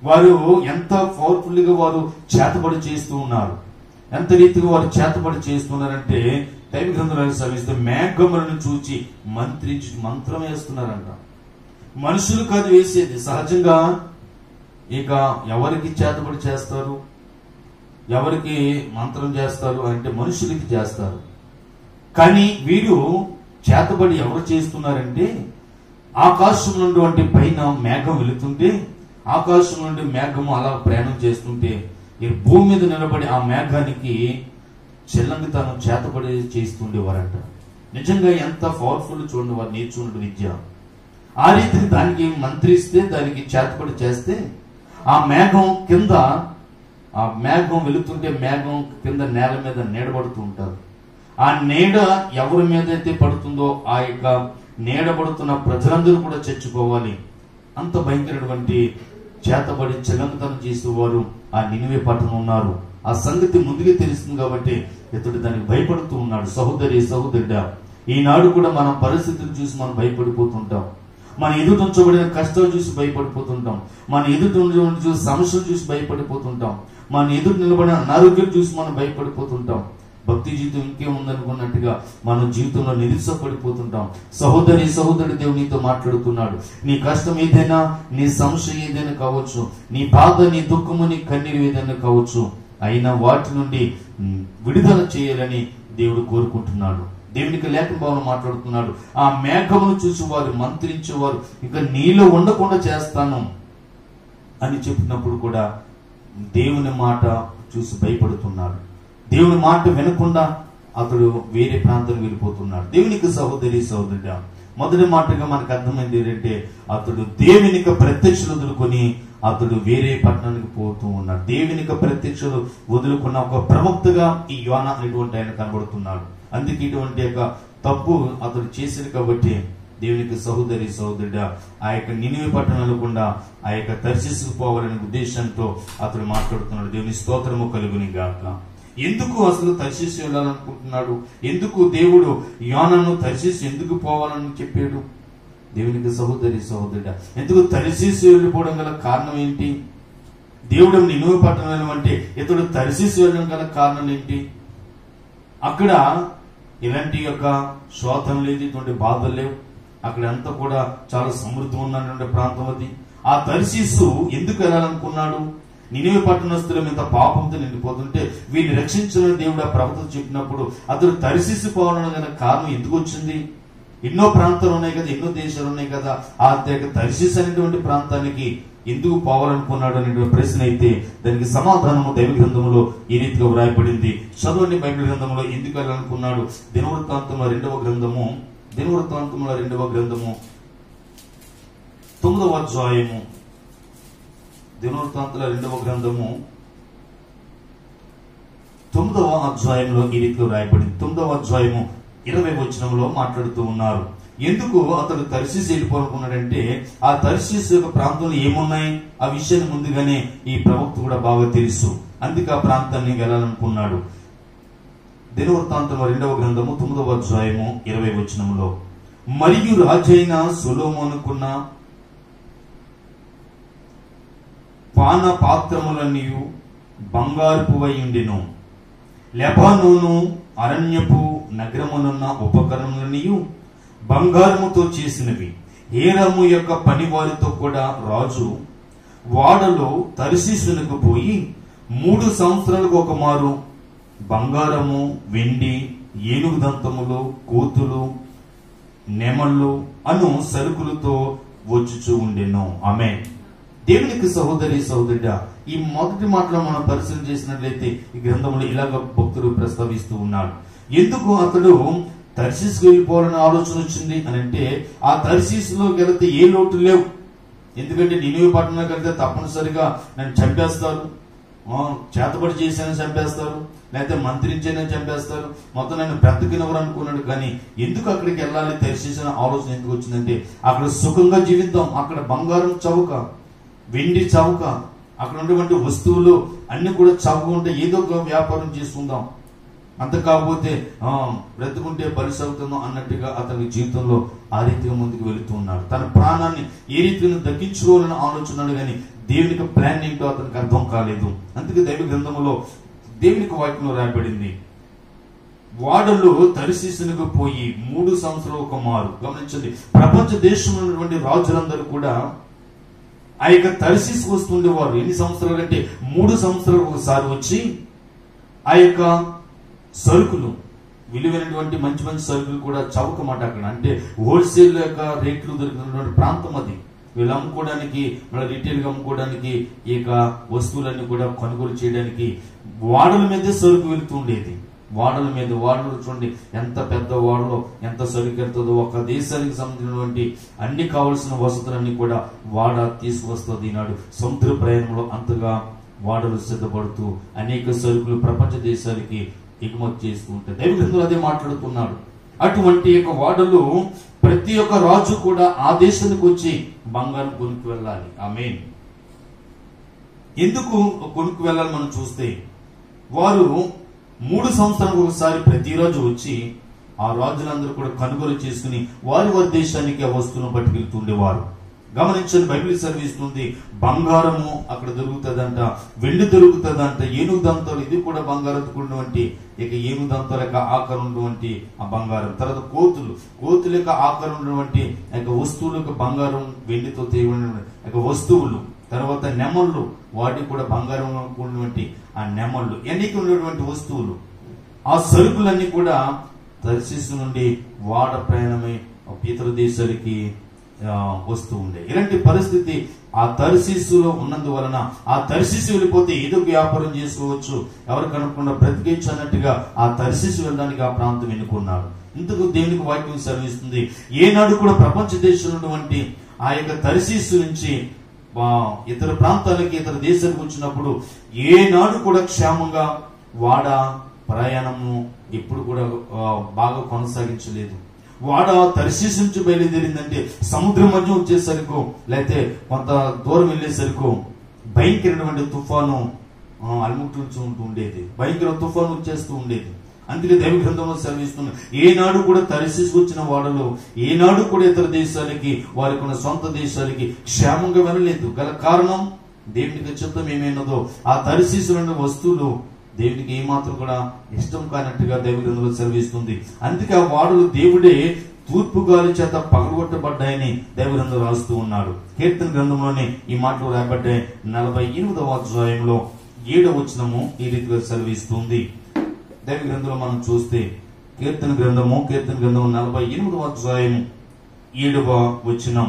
వారు ఎంత పవర్ఫుల్ గా వారు చేతబడి చేస్తూ ఉన్నారు, ఎంత రీతిగా వారు చేతబడి చేస్తున్నారంటే, దైవ గ్రంథాలు సెలవిస్తే మేఘములను చూచి మంత్రం వేస్తున్నారంట. మనుషులు కాదు వేసేది, సహజంగా ఇక ఎవరికి చేతబడి చేస్తారు, ఎవరికి మంత్రం చేస్తారు అంటే మనుషులకి చేస్తారు. కానీ వీరు చేతబడి ఎవరు చేస్తున్నారంటే, ఆకాశం నుండి పైన మేఘం వెళుతుంటే, ఆకాశం నుండి మేఘము అలా ప్రయాణం చేస్తుంటే ఈ భూమి మీద నిలబడి ఆ మేఘానికి చెల్లంగితనం చేతబడి చేస్తుండేవారంట. నిజంగా ఎంత పవర్ఫుల్ చూడండి, వారు నేర్చుకున్న విద్య. ఆ రీతి దానికి మంత్రిస్తే, దానికి చేతబడి చేస్తే ఆ మేఘం వెళుతుంటే మేఘం కింద నేల మీద నీడబడుతూ ఉంటారు. ఆ నీడ ఎవరి మీద అయితే పడుతుందో ఆ యొక్క నీడబడుతున్న ప్రజలందరూ కూడా చచ్చిపోవాలి. అంత భయంకరమైనటువంటి చేతబడి చెలంతనం చేసే వారు ఆ నినివే పట్టణం ఉన్నారు. ఆ సంగతి ముందుగా తెలుస్తుంది కాబట్టి ఇతడు దానికి భయపడుతూ ఉన్నాడు. సహోదరి సహోదరుడా, ఈనాడు కూడా మన పరిస్థితులు చూసి మనం భయపడిపోతుంటాం. మన ఎదుట ఉంచబడిన కష్టాలు చూసి భయపడిపోతుంటాం. మన ఎదుట చూసి సమస్యలు చూసి భయపడిపోతుంటాం. మన ఎదుట నిలబడిన అనారోగ్యం చూసి మనం భయపడిపోతుంటాం. భక్తి జీవితం ఇంకేముందనుకున్నట్టుగా మన జీవితంలో నిరుత్సాహపడిపోతుంటాం. సహోదరి సహోదరుడు, దేవుడు నీతో మాట్లాడుతున్నాడు. నీ కష్టం ఏదైనా, నీ సమస్య ఏదైనా కావచ్చు, నీ బాధ, నీ దుఃఖము, నీ కన్నీరు ఏదైనా కావచ్చు, అయినా వాటి నుండి విడుదల చేయాలని దేవుడు కోరుకుంటున్నాడు. దేవునికి లేఖన భావం మాట్లాడుతున్నాడు. ఆ మేఘమును చూసి వారు మంత్రించేవారు ఇక నీలో ఉండకుండా చేస్తాను అని చెప్పినప్పుడు కూడా దేవుని మాట చూసి భయపడుతున్నాడు. దేవుని మాట వినకుండా అతడు వేరే ప్రాంతం వెళ్ళిపోతున్నాడు. దేవునికి సహోదరి సహోదరుడా, మొదటి మాటగా మనకు అర్థమైంది ఏంటంటే అతడు దేవునికి ప్రత్యక్షలు వదులుకొని అతడు వేరే పట్టణానికి పోతూ ఉన్నాడు. దేవునికి ప్రత్యక్షలు వదులుకున్న ఒక ప్రవక్తగా ఈ యోనా అనేటువంటి ఆయన కనబడుతున్నాడు. అందుకే ఇటువంటి యొక్క తప్పు అతడు చేశాడు కాబట్టి దేవునికి సహోదరి సహోదరుడా, ఆ యొక్క నినివే పట్టణాలు కూడా ఆ యొక్క తర్షీసుకు పోవాలనే ఉద్దేశంతో అతడు మాట్లాడుతున్నాడు. దేవుని స్తోత్రము కలుగుని గాక. ఎందుకు అసలు తర్షీసు వెళ్ళాలనుకుంటున్నాడు? ఎందుకు దేవుడు యోనాను తర్షీసు ఎందుకు పోవాలని చెప్పాడు? దేవునికి సహోదరి సహోదరుడా, ఎందుకు తర్షీసు వెళ్ళిపోవడం గల కారణం ఏంటి? దేవుడు నినివే పట్టణం వెళ్ళమంటే ఇతడు తర్షీసు వెళ్ళడం గల కారణం ఏంటి? అక్కడ ఇలాంటి యొక్క శోధన లేదు, ఇటువంటి బాధలు లేవు. అక్కడ అంతా కూడా చాలా సమృద్ధి ఉన్నటువంటి ప్రాంతం అది. ఆ తర్షీసు ఎందుకు వెళ్ళాలనుకున్నాడు? నినివే పట్టణస్తుల మీద పాపంతో నిండిపోతుంటే వీరిని రక్షించిన దేవుడు ఆ ప్రవక్త చెప్పినప్పుడు అతడు తర్షీసు పోవడం కారణం ఎందుకు వచ్చింది? ఎన్నో ప్రాంతాలు ఉన్నాయి కదా, ఎన్నో దేశాలు ఉన్నాయి కదా, ఆ తర్షీసు అనేటువంటి ప్రాంతానికి ఎందుకు పోవాలనుకున్నాడు అనేటువంటి ప్రశ్న అయితే దానికి సమాధానము దైవ గ్రంథంలో ఈ రీతిలో వ్రాయబడింది. చదవండి బైబిల్ గ్రంథంలో ఎందుకు వెళ్ళాలనుకున్నాడు. దినవృత్తాంతంలో 2వ గ్రంథము 9వ అధ్యాయము, దినవృత్తాంతాల 2వ గ్రంథము 9వ అధ్యాయంలో ఈ రీతిలో రాయబడింది. 9వ అధ్యాయము 20వ వచనంలో మాట్లాడుతూ ఉన్నారు. ఎందుకు అతడు తర్షీసు వెళ్ళిపోవాలనుకున్నాడంటే ఆ తర్షీసు యొక్క ప్రాంతంలో ఏమున్నాయి ఆ విషయాన్ని ముందుగానే ఈ ప్రవక్త కూడా బాగా తెలుసు. అందుకే ఆ ప్రాంతాన్ని వెళ్ళాలనుకున్నాడు. దినవృత్తాంతంలో 2వ గ్రంథము 9వ అధ్యాయము 20వ వచనంలో, మరియు రాజైన సొలొమోనుకున్న పాన పాత్రములన్నీ బంగారుపు వై ఉండెను. లెబానోను అరణ్యపు నగరమునున్న ఉపకరణములన్నీ బంగారముతో చేసినవి. హీరాము యొక్క పనివారితో కూడా రాజు వాడలో తర్షీసునకు పోయి 3 సంవత్సరాలకు ఒక మారు బంగారము, వెండి, ఏనుగు దంతములు, కోతులు, నెమళ్ళు అను సరుకులతో వచ్చుచూ ఉండెను. ఆమేన్. దేవునికి సహోదరి సహోదరుడా, ఈ మొదటి మాటలో మనం పరిశీలన చేసినట్లయితే ఈ గ్రంథంలో ఇలాగ భక్తుడు ప్రస్తావిస్తూ ఉన్నాడు. ఎందుకు అతడు తర్షీసుకు వెళ్ళిపోవాలని ఆలోచన వచ్చింది అని అంటే ఆ తర్షీసులో వెళితే ఏ లోటు లేవు. ఎందుకంటే నినివే పట్టణంలోకి వెళ్తే తప్పనిసరిగా నన్ను చంపేస్తారు, చేతబడి చేశానని చంపేస్తారు, లేకపోతే మంత్రించేనని చంపేస్తారు, మొత్తం నన్ను బ్రతికినవరు అనుకున్నాడు. కానీ ఎందుకు అక్కడికి వెళ్ళాలి, తర్షీసు ఆలోచన ఎందుకు వచ్చిందంటే అక్కడ సుఖంగా జీవిద్దాం, అక్కడ బంగారం చౌక, వెండి చౌక, అక్కడ ఉన్నటువంటి వస్తువులు అన్ని కూడా చౌక ఉంటే ఏదో ఒక వ్యాపారం చేసుకుందాం, అంత కాకపోతే బ్రతుకుంటే బలిసి అవుతుందో అన్నట్టుగా అతని జీవితంలో ఆ రీతిగా ముందుకు వెళుతూ ఉన్నాడు. తన ప్రాణాన్ని ఏ రీతిగా దక్కించుకోవాలని ఆలోచనడు, కానీ దేవునికి ప్లాన్ ఏంటో అతనికి అర్థం కాలేదు. అందుకే దైవ గ్రంథంలో దేవునికి వాక్యంలో రాయబడింది, వాడలు తర్షీసునకు పోయి 3 సంవత్సరాలు ఒక మారు. గమనించండి, ప్రపంచ దేశంలో ఉన్నటువంటి రాజులందరూ కూడా ఆ యొక్క తర్షీసు వస్తుండేవారు. ఎన్ని సంవత్సరాలు అంటే 3 సంవత్సరాలకు ఒకసారి వచ్చి ఆ యొక్క సరుకులు, విలువైనటువంటి మంచి మంచి సరుకులు కూడా చౌక మాట అక్కడ, అంటే హోల్సేల్ యొక్క రేట్లు దొరికినటువంటి ప్రాంతం అది. వీళ్ళు అమ్ముకోవడానికి, మళ్ళీ రిటైల్ గా అమ్ముకోవడానికి, ఈ యొక్క వస్తువులన్నీ కూడా కొనుగోలు చేయడానికి వాడల మీదే సరుకు వెళుతూ ఉండేది. వాడల మీద, వాడలు చూడండి ఎంత పెద్ద వాడలో ఎంత సరుకు వెళ్తుందో. ఒక దేశానికి సంబంధించినటువంటి అన్ని కావలసిన వసతులన్నీ కూడా వాడ తీసుకువస్తుంది. ఈనాడు సముద్ర ప్రయాణంలో అంతగా వాడలు సిద్ధపడుతూ అనేక సరుకులు ప్రపంచ దేశాలకి ఎగుమతి చేస్తూ ఉంటాయి. దైవ గ్రంథంలో అదే మాట్లాడుతున్నాడు. అటువంటి యొక్క వాడలో ప్రతి ఒక్క రాజు కూడా ఆ దేశానికి వచ్చి బంగారం కొనుక్కు వెళ్ళాలి. ఆమేన్. ఎందుకు కొనుక్కు వెళ్ళాలి మనం చూస్తే, వారు 3 సంవత్సరాలకు ఒకసారి ప్రతిరోజు వచ్చి ఆ రాజులందరూ కూడా కొనుగోలు చేసుకుని వారి దేశానికి ఆ వస్తువులను పట్టుకెళ్తుండేవారు. గమనించండి, బైబిల్ సెలవిస్తుంది బంగారము అక్కడ దొరుకుతుందంట, వెండి దొరుకుతుందంట, ఏనుగు దంతాలు, ఇది కూడా బంగారం కూడినటువంటి ఇక ఏనుగు దంతాల యొక్క ఆకారం ఉన్నటువంటి ఆ బంగారం. తర్వాత కోతుల యొక్క ఆకారం ఉన్నటువంటి వస్తువుల యొక్క బంగారం వెండితో తేబడిన వస్తువులు. తర్వాత నెమళ్ళు, వాటికి కూడా బంగారం కూడినటువంటి ఆ నెమళ్ళు, ఎన్నిక ఉన్నటువంటి వస్తువులు. ఆ సరుకులన్నీ కూడా తర్షీసు నుండి వాడ ప్రయాణమై ఇతర దేశాలకి వస్తూ ఉండే. ఇలాంటి పరిస్థితి ఆ తర్షీసులో ఉన్నందువలన ఆ తర్షీసు వెళ్ళిపోతే ఏదో వ్యాపారం చేసుకోవచ్చు, ఎవరికి అనుకున్న బ్రతికేచ్చు అన్నట్టుగా ఆ తర్షీసు వెళ్ళడానికి ఆ ప్రాంతం ఎన్నుకున్నారు. ఇందుకు దేవునికి వాక్యం సెలవిస్తుంది, ఏనాడు కూడా ప్రపంచ దేశంలో ఉన్నటువంటి ఆ యొక్క తర్షీసు నుంచి ఇతర ప్రాంతాలకి ఇతర దేశాలకు వచ్చినప్పుడు ఏనాడు కూడా క్షేమంగా వాడ ప్రయాణము ఎప్పుడు కూడా బాగా కొనసాగించలేదు. వాడ తర్షీసు నుంచి బయలుదేరిందంటే సముద్రం మధ్య వచ్చేసరికి లేకపోతే కొంత దూరం వెళ్ళేసరికి భయంకరమైన తుఫాను అలుముట్టు ఉండేది, భయంకర తుఫాను వచ్చేస్తూ ఉండేది. అందుకే దైవ గ్రంథంలో సెలవిస్తున్న ఏనాడు కూడా తర్షీసు వచ్చిన వాడలో ఏనాడు కూడా ఇతర దేశాలకి వారికి ఉన్న సొంత దేశాలకి క్షేమంగా వెళ్ళలేదు. గల కారణం దేవునికి చిత్తం ఏమైనదో ఆ తర్షీసు వస్తువులు దేవునికి ఏమాత్రం కూడా ఇష్టం కానట్టుగా దైవ గ్రంథంలో సెలవిస్తుంది. అందుకే ఆ వాడలు దేవుడే తూర్పు గాలి చేత పగలగొట్టబడ్డాయని దైవ గ్రంథం రాస్తూ ఉన్నాడు. కీర్తన గ్రంథంలోనే ఈ మాటలు రాబడ్డాయి. 48వ అధ్యాయంలో 7వ వచనము ఈ రీతిగా సెలవిస్తుంది. దైవ గ్రంథంలో మనం చూస్తే కీర్తన గ్రంథం 48వ అధ్యాయం 7వ వచనం,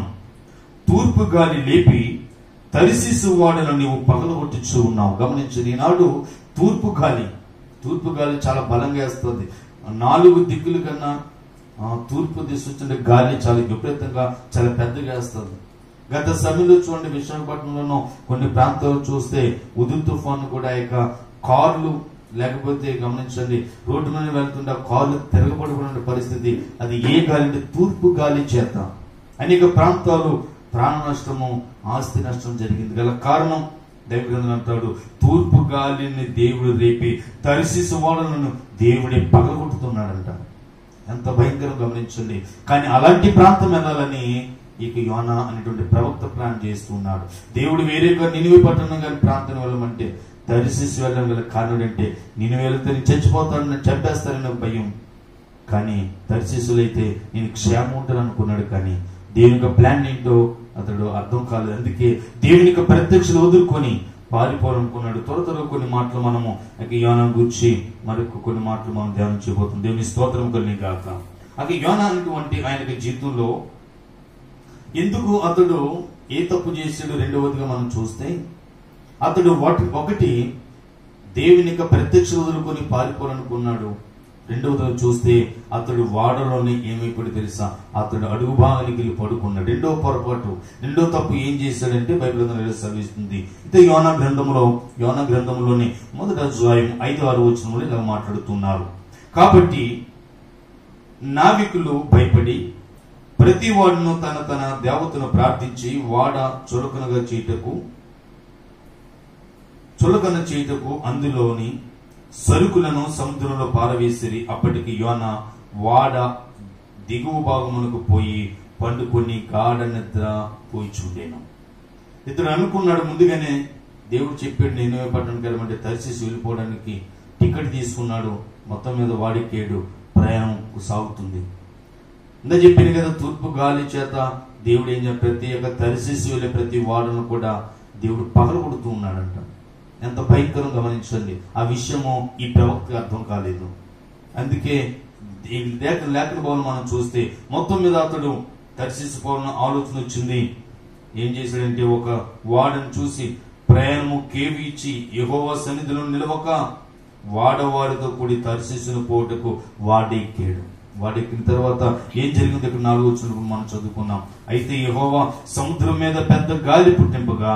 తూర్పు గాలి లేపి తర్షీసు వాడను నీవు పగలగొట్టుచూ ఉన్నావు. గమనించండి, ఈనాడు తూర్పు గాలి చాలా బలంగా వేస్తుంది. 4 దిక్కుల కన్నా తూర్పు దిశ వచ్చిన గాలి చాలా విపరీతంగా చాలా పెద్దగా వేస్తుంది. గత సమయంలో చూడండి, విశాఖపట్నంలోనూ కొన్ని ప్రాంతాలు చూస్తే ఉదు తుఫాను కూడా ఇక కార్లు లేకపోతే గమనించండి రోడ్డు మీద వెళ్తుంటే కార్లు తిరగబడిన పరిస్థితి. అది ఏ గాలి అంటే తూర్పు గాలి చేత అనేక ప్రాంతాలు ప్రాణ నష్టము ఆస్తి నష్టం జరిగింది. గల కారణం దైవ గ్రంథం అంటాడు, తూర్పు గాలిని దేవుడు రేపి తర్షీసు వాడలను దేవుడే పగలగొట్టుతున్నాడంట. ఎంత భయంకరం గమనించండి. కానీ అలాంటి ప్రాంతం వెళ్ళాలని ఇక యోనా అనేటువంటి ప్రవక్త ప్లాన్ చేస్తున్నాడు. దేవుడు వేరేగా నినివే పట్టణం గారి ప్రాంతం వెళ్ళమంటే తర్షీసు వెళ్ళడం గల కారణం అంటే నినివే వెళ్తే చచ్చిపోతాడని చంపేస్తారని భయం. కానీ తర్షీసులో అయితే నేను క్షేమం ఉంటాను అనుకున్నాడు. కానీ దేవుని యొక్క ప్లాన్ ఏంటో అతడు అర్థం కాలేదు. అందుకే దేవుని యొక్క ప్రత్యక్షలు వదులుకొని పారిపోవాలనుకున్నాడు. త్వరగా కొన్ని మాటలు మనము యోనా గురించి మరొక కొన్ని మాటలు మనం ధ్యానం చేయబోతున్నాం. దేవుని స్తోత్రం కలిగి గాక. అది యోనా అనేటువంటి ఆయన జీవితంలో ఎందుకు అతడు ఏ తప్పు చేశాడు రెండవదిగా మనం చూస్తే, అతడు ఒకటి దేవుని యొక్క ప్రత్యక్ష వదులుకొని పారిపోవాలనుకున్నాడు. రెండవది చూస్తే అతడు వాడలోనే ఏమైపోయి తెలుసా, అతడు అడుగు భాగానికి వెళ్ళి పడుకున్నాడు. రెండవ పొరపాటు, రెండో తప్పు ఏం చేశాడంటే బైబిల్ సెలవిస్తుంది. అయితే యోనా గ్రంథంలోని 1వ అధ్యాయం 5-6 వచనంలో ఇలా మాట్లాడుతున్నారు. కాబట్టి నావికులు భయపడి ప్రతి వాడును తన దేవతను ప్రార్థించి వాడ చులకన చేయుటకు అందులోని సరుకులను సముద్రంలో పారవేసిరి. అప్పటికి యోనా వాడ దిగువ భాగమునకు పోయి పండుకొని గాఢ నిద్ర పోయిచుండెను. ఇతడు అనుకున్నాడు, ముందుగానే దేవుడు చెప్పాడు నినివే పట్టణానికి వెళ్ళమంటే తర్షీసు వెళ్ళిపోవడానికి టికెట్ తీసుకున్నాడు. మొత్తం మీద వాడికేడు ప్రయాణం సాగుతుంది. ఇందా చెప్పింది కదా, తూర్పు గాలి చేత దేవుడు ఏం చెప్పి ప్రతి ఒక్క తర్షీసు వెళ్ళే ప్రతి వాడను కూడా దేవుడు పగలగొడుతూ ఉన్నాడంట. ఎంత భయంకరం గమనించండి. ఆ విషయము ఈ ప్రవక్తకి అర్థం కాలేదు. అందుకే లేఖన భవనం మనం చూస్తే మొత్తం మీద అతడు తర్షీసు పోవాలని ఆలోచన వచ్చింది. ఏం చేశాడంటే ఒక వాడను చూసి ప్రయాణము కేవి ఇచ్చి యెహోవా సన్నిధిలో నిలవక వాడవారితో కూడి తర్షీసును పోటకు వాడెక్కాడు. వాడెక్కిన తర్వాత ఏం జరిగింది ఇక్కడ 4వ వచనంలో మనం చదువుకున్నాం. అయితే యెహోవా సముద్రం మీద పెద్ద గాలి పుట్టింపగా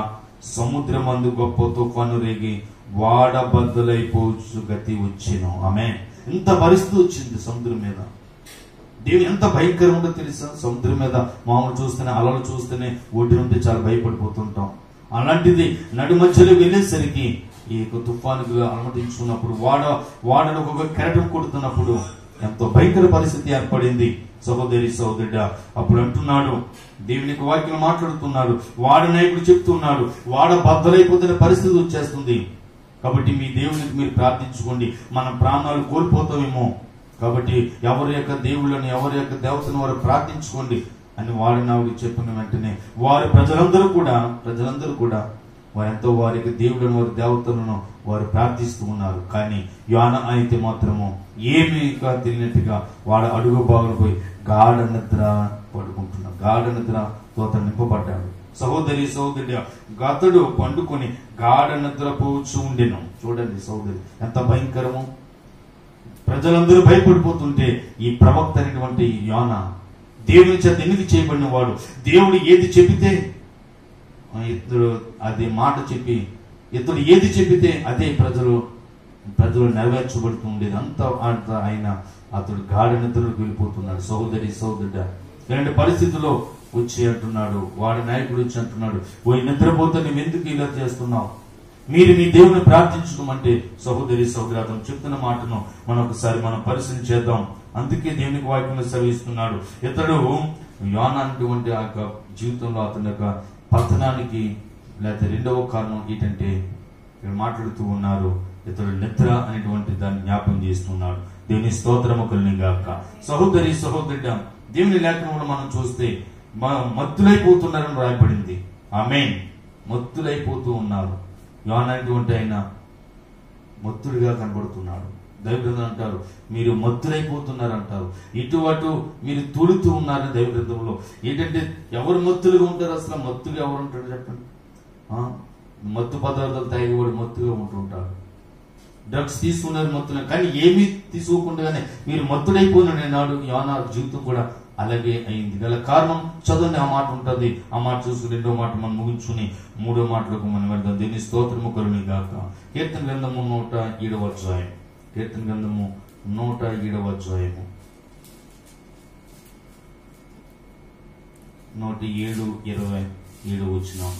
సముద్రం అందు గొప్ప తుఫాను రేగి వాడ బద్దలైపోవచ్చు గతి వచ్చెను. ఆమేన్. ఇంత పరిస్థితి వచ్చింది సముద్రం మీద. దేవుడు ఎంత భయంకరం ఉందో తెలుసా? సముద్రం మీద మామూలు చూస్తేనే, అలలు చూస్తేనే ఒడ్డు నుండి చాలా భయపడిపోతుంటాం. అలాంటిది నడి మధ్యలో వెళ్ళేసరికి ఈ తుఫానుకు అనుమతించుకున్నప్పుడు వాడను ఒక కెరటం కొడుతున్నప్పుడు ఎంతో భయంకర పరిస్థితి ఏర్పడింది. సహోదరి సహోదరుడా, అప్పుడు అంటున్నాడు, దేవునికి వాక్యం మాట్లాడుతున్నాడు, వాడ నాయకుడు చెప్తున్నాడు, వాడ బద్దలైపోతున్న పరిస్థితి వచ్చేస్తుంది. కాబట్టి మీ దేవునికి మీరు ప్రార్థించుకోండి, మన ప్రాణాలు కోల్పోతామేమో. కాబట్టి ఎవరి యొక్క దేవుళ్ళని, ఎవరి యొక్క దేవతను వారు ప్రార్థించుకోండి అని వాడి నావుడు చెప్పిన వెంటనే వారి ప్రజలందరూ కూడా వారెంతో వారికి దేవులను, వారి దేవతలను వారు ప్రార్థిస్తూ ఉన్నారు. కానీ యోనా అయితే మాత్రము ఏమీ తెలియనట్టుగా వాడు అడుగు బాగులు పోయి గాఢ నిద్ర పడుకుంటున్నాడు. గాఢ నిద్రతో అతను నింపబడ్డాడు. సహోదరి సహోదరుడు, అతడు పండుకొని గాఢ నిద్ర పోవచ్చు ఉండెను. చూడండి సహోదరి, ఎంత భయంకరము! ప్రజలందరూ భయపడిపోతుంటే ఈ ప్రవక్త అనేటువంటి యోనా దేవుని చేత ఎన్నిక చేయబడిన వాడు, దేవుడు ఏది చెబితే ఇతడు అదే మాట చెప్పి, ఇతడు ఏది చెబితే అదే ప్రజలు నెరవేర్చబడుతూ ఉండేది. అంత ఆయన అతడు గాఢ నిద్రలోకి వెళ్ళిపోతున్నాడు. సహోదరి సహోదరుడా, ఇలాంటి పరిస్థితుల్లో వచ్చి అంటున్నాడు, వాడి నాయకుడు వచ్చి అంటున్నాడు, పోయి నిద్రపోతే నువ్వు ఎందుకు ఇలా చేస్తున్నావు? మీరు మీ దేవుని ప్రార్థించుకోమంటే సహోదరి సహోదరుడు చెప్తున్న మాటను మనం పరిశీలన చేద్దాం. అందుకే దేవునికి వాక్యంలో సెలవిస్తున్నాడు. ఇతడు యోనా అటువంటి ఆ యొక్క జీవితంలో అతని యొక్క పతనానికి లేకపోతే రెండవ కారణం ఏంటంటే ఇక్కడ మాట్లాడుతూ ఉన్నారు, ఇతడు నిద్ర అనేటువంటి దాన్ని జ్ఞాపకం చేస్తున్నాడు. దేవుని స్తోత్రము కలుగును గాక. సహోదరి సహోదరుడా, దేవుని లేఖనంలో మనం చూస్తే మత్తులైపోతున్నారని రాయబడింది. ఆమేన్. మత్తులైపోతూ ఉన్నారు. యోనా అనేటువంటి ఆయన మత్తుడిగా కనబడుతున్నాడు. దైవగ్రంథం అంటారు, మీరు మత్తులైపోతున్నారు అంటారు. ఇటు అటు మీరు తూలుతూ ఉన్నారని దైవగ్రంథంలో. ఏంటంటే ఎవరు మత్తులుగా ఉంటారు? అసలు మత్తుగా ఎవరు ఉంటాడు చెప్పండి? మత్తు పదార్థాలు తాగేవాడు మత్తుగా ఉంటుంటాడు. డ్రగ్స్ తీసుకున్నారు మత్తులు, కానీ ఏమీ తీసుకోకుండానే మీరు మత్తుడైపోయిన నాడు యోనా జీవితం కూడా అలాగే అయింది. గల కారణం చదవండి, ఆ మాట ఉంటుంది. ఆ మాట చూసుకుని రెండో మాట మనం ముగించుకుని మూడో మాటలకు మనం వెళ్దాం. దీని స్తోత్రము కలుగును గాక. కీర్తన గ్రంథము 107వ అధ్యాయం. కీర్తన గ్రంథము 107వ అధ్యాయము 107:27 వచనం.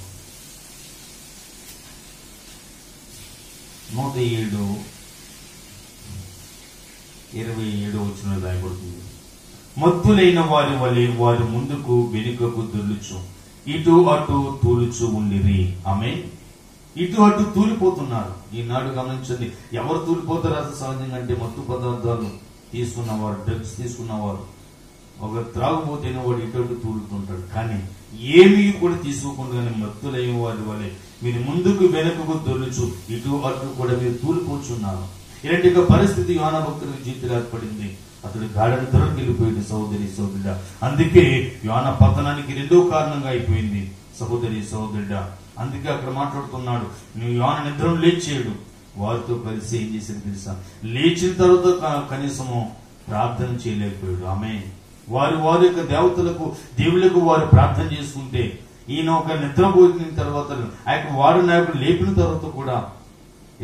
107:27 వచనం రాయబడుతుంది. మత్తులైన వారి వలె వారి ముందుకు వెనుకకు దొర్లుచు ఇటు అటు తూలుచు ఉండిరి. ఆమేన్. ఇటు అటు తూలిపోతున్నారు. ఈనాడు గమనించండి, ఎవరు తూలిపోతారు అసలు సహజంగా అంటే మత్తు పదార్థాలు తీసుకున్నవారు, డ్రగ్స్ తీసుకున్నవారు, ఒక త్రాగుబోతైన వాడు ఇటు అటు తూలుతుంటాడు. కానీ ఏమీ కూడా తీసుకోకుండా మత్తులైన వారి వలె మీరు ముందుకు వెనుకకు దొర్లుచు ఇటు అటు కూడా మీరు తూలిపోతున్నారు. ఇలాంటి పరిస్థితి యోనా భక్తుడికి జీవితంలో ఏర్పడింది. అతడు గాఢ నిద్రలోకి వెళ్ళిపోయింది. సహోదరి సహోదరుడా, అందుకే యోనా పతనానికి రెండో కారణంగా అయిపోయింది. సహోదరి సహోదరుడా, అందుకే అక్కడ మాట్లాడుతున్నాడు, నువ్వు యోనా నిద్రను లేచేయడు. వారితో కలిసి ఏం చేసేది తెలుసా? లేచిన తర్వాత కనీసము ప్రార్థన చేయలేకపోయాడు. ఆమె వారి యొక్క దేవతలకు, దేవుళ్లకు వారు ప్రార్థన చేసుకుంటే, ఈయన ఒక నిద్రపోయిన తర్వాత ఆ యొక్క వాడు నాయకుడు లేపిన తర్వాత కూడా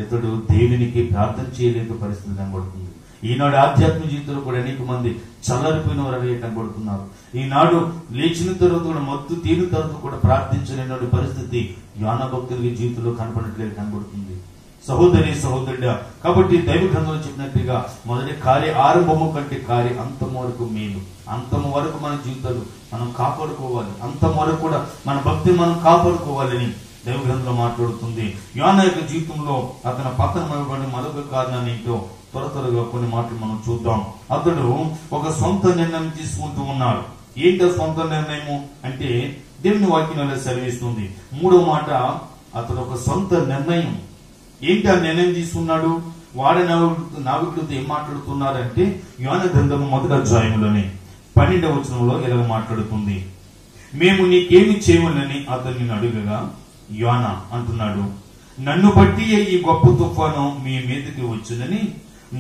ఇతడు దేవునికి ప్రార్థన చేయలేక పరిస్థితి కనబడుతుంది. ఈనాడు ఆధ్యాత్మిక జీవితంలో కూడా అనేక మంది చల్లారిపోయిన వారు కనబడుతున్నారు. ఈనాడు లేచిన తర్వాత కూడా, మత్తు తీరిన తర్వాత కూడా ప్రార్థించలేని పరిస్థితి యోనా భక్తులకి జీవితంలో కనపడట్లేదు కనబడుతుంది. సహోదరి సహోదరుడా, కాబట్టి దైవ గ్రంథంలో చెప్పినట్టుగా మొదటి కార్య ఆరంభము కంటే కార్య అంతము వరకు మేలు. అంతము వరకు మన జీవితాలు మనం కాపాడుకోవాలి. అంతం వరకు కూడా మన భక్తిని మనం కాపాడుకోవాలని దైవ గ్రంథంలో మాట్లాడుతుంది. యోనా యొక్క జీవితంలో అతని పక్కన మరొక కారణాన్ని ఏంటో త్వరగా కొన్ని మాటలు మనం చూద్దాం. అతడు ఒక సొంత నిర్ణయం తీసుకుంటూ ఉన్నాడు. ఏంటి సొంత నిర్ణయము అంటే దేవుని వాక్యంలో సెలవిస్తుంది. మూడవ మాట, అతడు ఒక సొంత నిర్ణయం. ఏంటి ఆ నిర్ణయం తీసుకున్నాడు? వాడ నావికులతో ఏం మాట్లాడుతున్నారంటే యోనా గ్రంథము మొదటి అధ్యాయంలోనే 12వ వచనంలో ఇలా మాట్లాడుతుంది. మేము నీకేమి చేయమని అతన్ని అడుగగా యోనా అంటున్నాడు, నన్ను బట్టి ఈ గొప్ప తుఫాను మీ మీదకి వచ్చిందని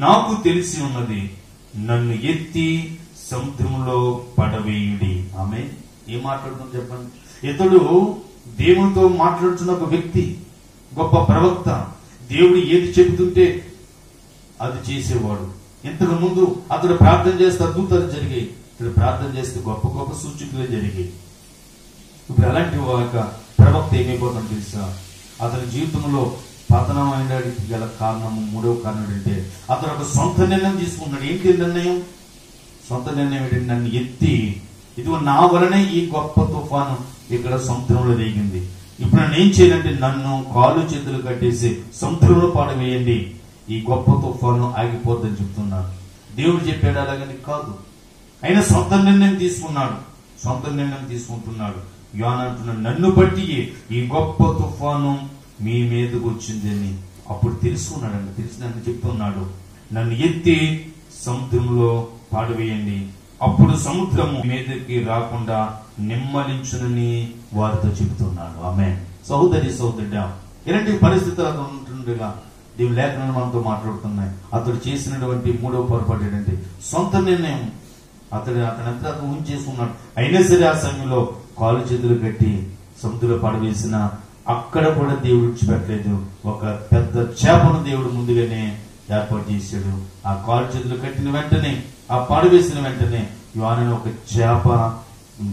నాకు తెలిసి ఉన్నది. నన్ను ఎత్తి సముద్రంలో పడవేయుడి. ఆమె ఏం మాట్లాడుతుంది చెప్పండి? ఇతడు దేవునితో మాట్లాడుతున్న ఒక వ్యక్తి, గొప్ప ప్రవక్త. దేవుడు ఏది చెబుతుంటే అది చేసేవాడు. ఇంతకు ముందు అతడు ప్రార్థన చేస్తే అద్భుతాలు జరిగాయి. ఇక్కడ ప్రార్థన చేస్తే గొప్ప గొప్ప సూచకులే జరిగాయి. ఇప్పుడు అలాంటి ఒక ప్రవక్త ఏమైపోతుందో తెలుసా? అతని జీవితంలో పతనం అయినడానికి గల కారణము, మూడవ కారణం ఏంటంటే అతను ఒక సొంత నిర్ణయం తీసుకున్నాడు. ఏంటి నిర్ణయం? సొంత నిర్ణయం ఏంటంటే, నన్ను ఎత్తి ఇదిగో నా వలనే ఈ గొప్ప తుఫాను ఇక్కడ సముద్రంలో దిగింది, ఇప్పుడు నన్ను ఏం చేయాలంటే నన్ను కాలు చేతులు కట్టేసి సముద్రంలో పాడవేయండి, ఈ గొప్ప తుఫాను ఆగిపోద్దని చెప్తున్నాడు. దేవుడు చెప్పాడు అలాగని కాదు, అయినా సొంత నిర్ణయం తీసుకున్నాడు. సొంత నిర్ణయం తీసుకుంటున్నాడు. యోనా అంటున్నాడు, నన్ను బట్టి ఈ గొప్ప తుఫాను మీ మీదకు వచ్చింది అని అప్పుడు తెలుసుకున్నాడండి. తెలిసినట్టు చెప్తున్నాడు, నన్ను ఎత్తి సముద్రంలో పాడవేయండి, అప్పుడు సముద్రము మీదకి రాకుండా నిమ్మలించునని వారితో చెబుతున్నాడు. ఆమేన్. సహోదరి సహోదరుడా, ఇలాంటి పరిస్థితులు అతను ఉంటుండగా దేవుని లేఖనాలు మనతో మాట్లాడుతున్నాయి. అతడు చేసినటువంటి మూడవ పొరపాటు ఏంటంటే సొంత నిర్ణయం. అతనంతా ఉంచేసుకున్నాడు. అయినా సరే ఆ సమయంలో కాలు చేతులు కట్టి సముద్రంలో పడవేసిన అక్కడ కూడా దేవుడు విడిచిపెట్టలేదు. ఒక పెద్ద చేపను దేవుడు ముందుగానే ఏర్పాటు చేశాడు. ఆ కాలు చేతులు కట్టిన వెంటనే, ఆ పడవేసిన వెంటనే యోనాను ఒక చేప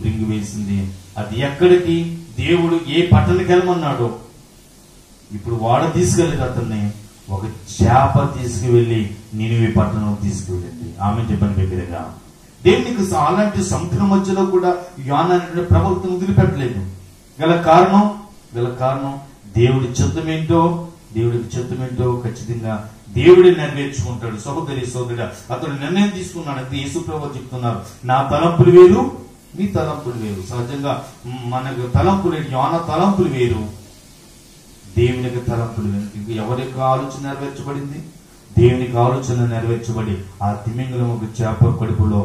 రింగు వేసింది. అది ఎక్కడికి? దేవుడు ఏ పట్టణానికి వెళ్ళమన్నాడో ఇప్పుడు వాడ తీసుకెళ్ళలేదు, అతన్ని ఒక చేప తీసుకువెళ్ళి నినివే పట్టణం తీసుకువెళ్ళింది. ఆమె చెప్పని దగ్గరగా దేవునికి అలాంటి సముద్రం మధ్యలో కూడా యోనా అనే ప్రవక్తను వదిలిపెట్టలేదు. గల కారణం దేవుడి చిత్తమేంటో ఖచ్చితంగా దేవుడి నెరవేర్చుకుంటాడు. సహోదరి సహోదరుడా, అతడు నిర్ణయం తీసుకున్నాడు. అది యేసుప్రభువు చెప్తున్నారు, నా తలంపులు వేరు, నీ తలంపులు వేరు. సహజంగా మనకు తలంపులు, యోనా తలంపులు వేరు, దేవునికి తలంపులు వేరు. ఇంక ఎవరి యొక్క ఆలోచన నెరవేర్చబడింది? దేవునికి ఆలోచన నెరవేర్చబడి ఆ తిమింగలం ఒక చేప కడుపులో